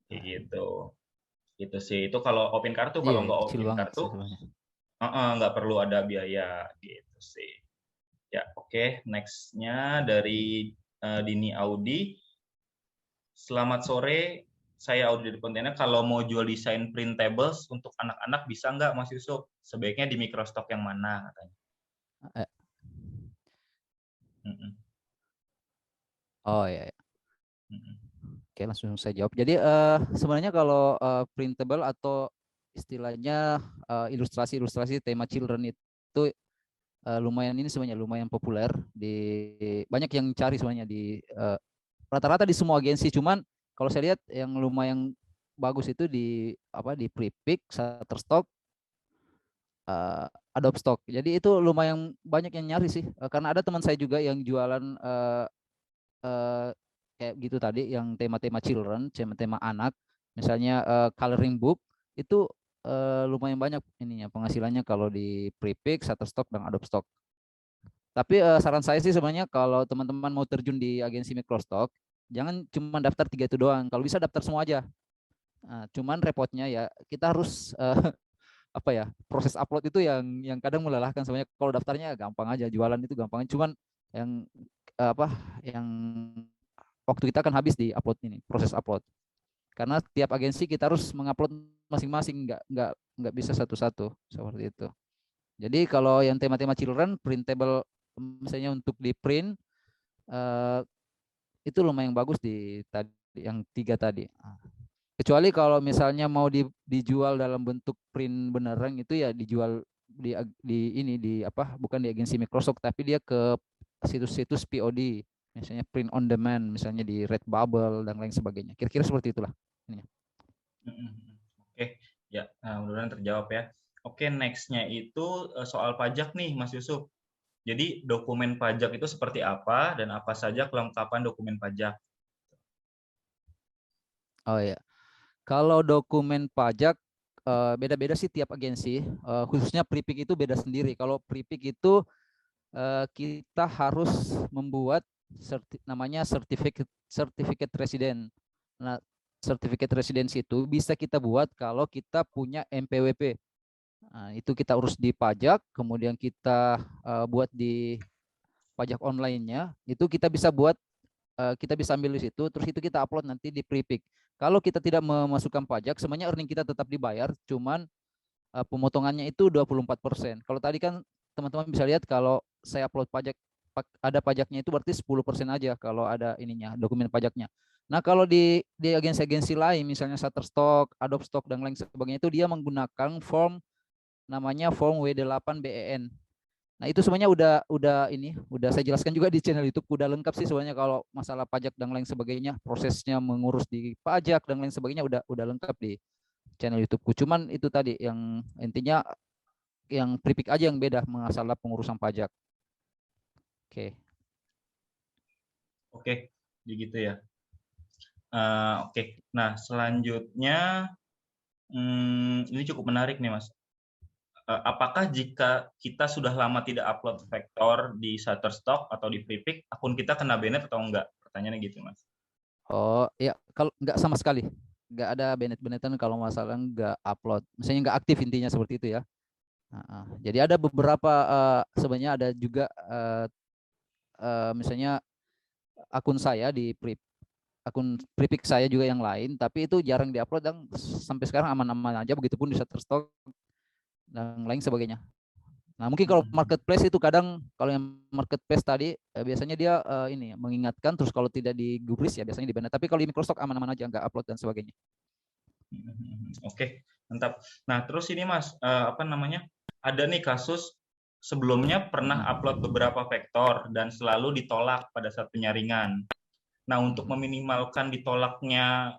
kayak gitu. Gitu sih, itu kalau opt-in kartu. Iya, Kalau nggak kecil opt-in banget sih kartu sebenarnya. nggak perlu ada biaya gitu sih ya. Oke, next-nya dari Dini Audi. Selamat sore, saya Audi dari Pontianak. Kalau mau jual desain printables untuk anak-anak bisa nggak Mas Yusuf? Sebaiknya di Microstock yang mana katanya? Eh, Mm-mm, Oh ya. mm-mm, Oke, langsung saya jawab. Jadi sebenarnya kalau printable atau istilahnya ilustrasi-ilustrasi tema children itu lumayan ini sebenarnya lumayan populer di banyak yang cari sebenarnya di rata-rata di semua agensi. Cuman kalau saya lihat yang lumayan bagus itu di apa di Prepick, Shutterstock, Adobe Stock. Jadi itu lumayan banyak yang nyari sih. Karena ada teman saya juga yang jualan eh, kayak gitu tadi yang tema-tema children, tema-tema anak, misalnya coloring book itu lumayan banyak ininya penghasilannya kalau di Prepick, Shutterstock dan Adobe Stock. Tapi saran saya sih sebenarnya kalau teman-teman mau terjun di agensi Microstock, jangan cuma daftar 3 itu doang. Kalau bisa daftar semua aja. Nah, cuman repotnya ya kita harus apa ya proses upload itu yang kadang melelahkan sebenarnya. Kalau daftarnya gampang aja, jualan itu gampang. Cuman yang apa yang waktu kita akan habis di upload ini proses upload. Karena tiap agensi kita harus mengupload masing-masing, nggak bisa satu-satu seperti itu. Jadi kalau yang tema-tema children printable misalnya untuk di print eh, itu lumayan bagus di tadi yang 3 tadi. Kecuali kalau misalnya mau dijual dalam bentuk print beneran itu ya dijual di ini di apa bukan di agensi Microsoft tapi dia ke situs-situs POD misalnya print on demand misalnya di Redbubble dan lain sebagainya. Kira-kira seperti itulah. mm-mm. Oke, ya, mudah-mudahan terjawab ya. Oke, next-nya itu soal pajak nih Mas Yusuf. Jadi dokumen pajak itu seperti apa dan apa saja kelengkapan dokumen pajak? Oh ya. Kalau dokumen pajak beda-beda sih tiap agensi, khususnya Pripik itu beda sendiri. Kalau Pripik itu kita harus membuat namanya certificate resident. Nah, certificate residence itu bisa kita buat kalau kita punya MPWP. Nah, itu kita urus di pajak, kemudian kita buat di pajak online-nya, itu kita bisa buat kita bisa ambil di situ, terus itu kita upload nanti di Pripik. Kalau kita tidak memasukkan pajak, sebenarnya earning kita tetap dibayar, cuman pemotongannya itu 24%. Kalau tadi kan teman-teman bisa lihat kalau saya upload pajak ada pajaknya itu berarti 10% aja kalau ada ininya dokumen pajaknya. Nah, kalau di agensi-agensi lain misalnya Shutterstock, Adobe Stock dan lain sebagainya itu dia menggunakan form namanya form W8 BEN. Nah, itu sebenarnya udah saya jelaskan juga di channel YouTube, udah lengkap sih sebenarnya kalau masalah pajak dan lain sebagainya, prosesnya mengurus di pajak dan lain sebagainya udah lengkap di channel YouTubeku. Cuman itu tadi yang intinya yang Pripik aja yang beda masalah pengurusan pajak. Oke. Oke, begitu ya. Oke, nah selanjutnya ini cukup menarik nih Mas. Apakah jika kita sudah lama tidak upload vektor di Shutterstock atau di Pripik, akun kita kena banned atau enggak? Pertanyaannya gitu Mas. Oh ya, kalau nggak sama sekali, nggak ada banned-bannedan kalau masalah nggak upload, misalnya nggak aktif intinya seperti itu ya. Jadi ada beberapa sebenarnya ada juga misalnya akun saya di akun Pripik saya juga yang lain, tapi itu jarang diupload dan sampai sekarang aman-aman aja. Begitupun di Shutterstock dan lain sebagainya. Nah, mungkin kalau marketplace itu kadang kalau yang marketplace tadi biasanya dia ini mengingatkan, terus kalau tidak digubris ya biasanya di banned. Tapi kalau di Microsoft aman-aman aja, nggak upload dan sebagainya. Oke, mantap. Nah, terus ini Mas, apa namanya? Ada nih kasus sebelumnya pernah upload beberapa vektor dan selalu ditolak pada saat penyaringan. Nah, untuk meminimalkan ditolaknya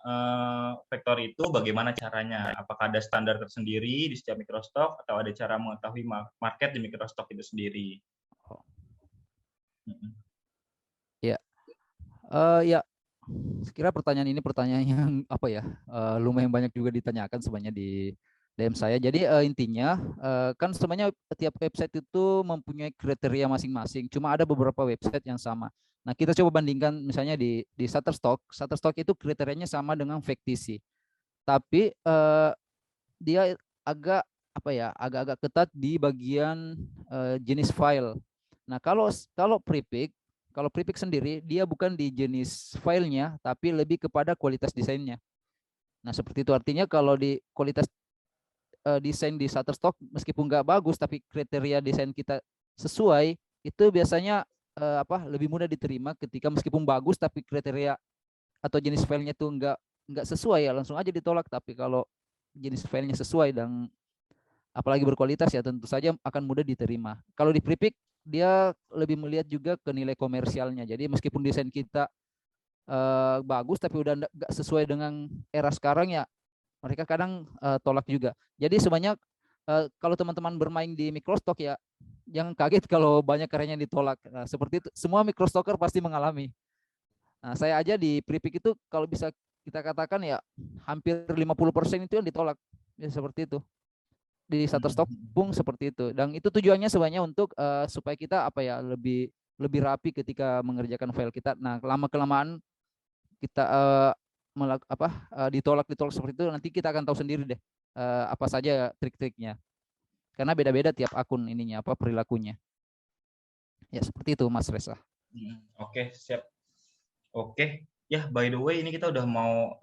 vektor itu bagaimana caranya? Apakah ada standar tersendiri di setiap microstock atau ada cara mengetahui market di microstock itu sendiri? Ya, ya. Sekira pertanyaan ini pertanyaan yang apa ya, lumayan banyak juga ditanyakan sebenarnya di DM saya. Jadi intinya kan sebenarnya tiap website itu mempunyai kriteria masing-masing. Cuma ada beberapa website yang sama. Nah, kita coba bandingkan misalnya di Shutterstock. Shutterstock itu kriterianya sama dengan Factisi. Tapi dia agak apa ya, agak-agak ketat di bagian jenis file. Nah, kalau Prepik sendiri dia bukan di jenis filenya, tapi lebih kepada kualitas desainnya. Nah, seperti itu artinya kalau di kualitas desain di Shutterstock meskipun nggak bagus, tapi kriteria desain kita sesuai, itu biasanya apa lebih mudah diterima ketika meskipun bagus tapi kriteria atau jenis filenya tuh nggak sesuai ya langsung aja ditolak. Tapi kalau jenis filenya sesuai dan apalagi berkualitas ya tentu saja akan mudah diterima. Kalau di Prepik dia lebih melihat juga ke nilai komersialnya. Jadi meskipun desain kita bagus tapi udah nggak sesuai dengan era sekarang ya mereka kadang tolak juga. Jadi sebanyak kalau teman-teman bermain di Microstock ya jangan kaget kalau banyak karyanya ditolak. Nah, seperti itu semua Microstocker pasti mengalami. Nah, saya aja di Prepik itu kalau bisa kita katakan ya hampir 50% itu yang ditolak. Ya seperti itu. Di Shutterstock pun seperti itu. Dan itu tujuannya sebenarnya untuk supaya kita apa ya lebih rapi ketika mengerjakan file kita. Nah, lama kelamaan kita ditolak seperti itu nanti kita akan tahu sendiri deh apa saja trik-triknya. Karena beda-beda tiap akun ininya apa perilakunya. Ya seperti itu Mas Reza. Oke, siap. Oke. Ya, by the way ini kita udah mau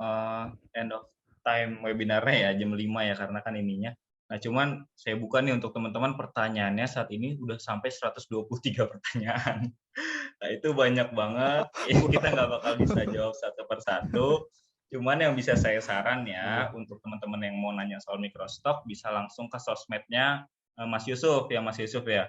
end of time webinarnya ya jam 5 ya karena kan ininya. Nah, cuman saya buka nih untuk teman-teman pertanyaannya saat ini udah sampai 123 pertanyaan. Nah, itu banyak banget. Kita nggak bakal bisa jawab satu persatu. Cuman yang bisa saya saran ya, untuk teman-teman yang mau nanya soal microstock, bisa langsung ke sosmednya Mas Yusuf ya, Mas Yusuf ya.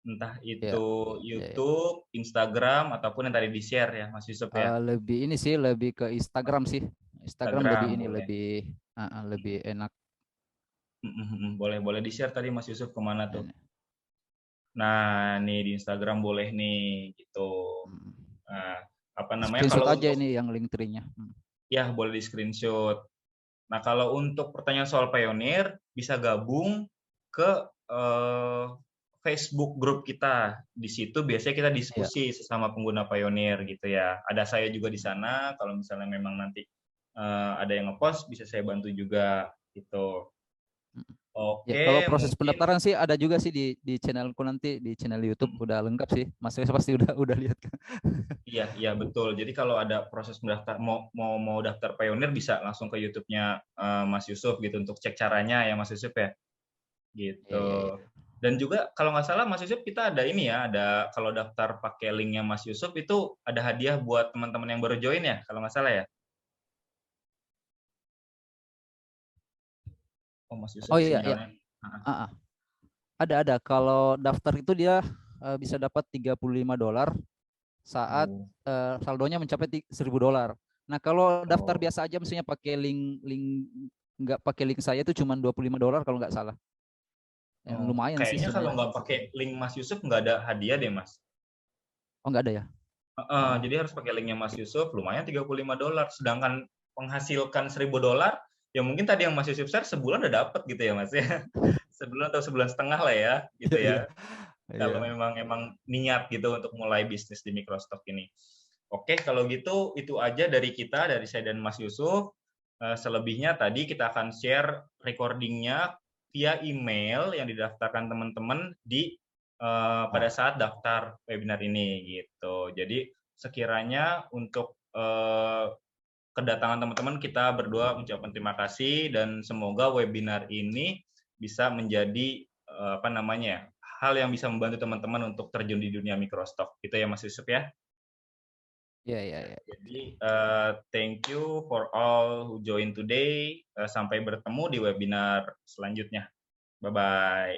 Entah itu YouTube, Instagram, ataupun yang tadi di-share ya, Mas Yusuf ya. Lebih ini sih, lebih ke Instagram sih. Instagram lebih ini, boleh. lebih enak. Boleh di-share tadi Mas Yusuf kemana tuh? Nah, nih di Instagram boleh nih, gitu. Nah, apa namanya Screenshot kalau aja untuk ini yang link tree-nya. ya boleh di screenshot. Nah, kalau untuk pertanyaan soal Pioneer bisa gabung ke Facebook grup kita. Di situ biasanya kita diskusi sesama pengguna Pioneer gitu ya. Ada saya juga di sana. Kalau misalnya memang nanti ada yang ngepost, bisa saya bantu juga gitu. Ya, Oke, kalau proses mungkin pendaftaran sih ada juga sih di channelku nanti di channel YouTube udah lengkap sih. Mas Reza pasti udah lihat kan. iya betul. Jadi kalau ada proses mendaftar mau daftar Pioneer bisa langsung ke YouTube-nya Mas Yusuf gitu untuk cek caranya ya Mas Yusuf ya. Gitu. Iya. Dan juga kalau nggak salah Mas Yusuf kita ada ini ya, ada kalau daftar pakai linknya Mas Yusuf itu ada hadiah buat teman-teman yang baru join ya, kalau nggak salah ya. Oh Mas Yusuf Oh iya, iya. sinyalnya. Ada. Kalau daftar itu dia bisa dapat $35 saat saldonya mencapai $1.000. Nah, kalau daftar biasa aja misalnya pakai link nggak pakai link saya itu cuma $25 kalau nggak salah. Yang lumayan sih Kayaknya kalau sebenarnya. nggak pakai link Mas Yusuf nggak ada hadiah deh Mas. Oh, nggak ada ya? Jadi harus pakai linknya Mas Yusuf, lumayan $35. Sedangkan menghasilkan $1.000, ya mungkin tadi yang Mas Yusuf share sebulan udah dapat gitu ya Mas ya. Sebulan atau sebulan setengah lah ya, gitu ya. Kalau memang niat gitu untuk mulai bisnis di microstock ini. Oke, kalau gitu itu aja dari kita, dari saya dan Mas Yusuf. Selebihnya tadi kita akan share recordingnya via email yang didaftarkan teman-teman di pada saat daftar webinar ini gitu. Jadi sekiranya untuk kedatangan teman-teman, kita berdua mengucapkan terima kasih dan semoga webinar ini bisa menjadi hal yang bisa membantu teman-teman untuk terjun di dunia microstock. Itu ya Mas Yusuf ya. Iya, iya, iya. Jadi thank you for all who join today. Sampai bertemu di webinar selanjutnya. Bye bye.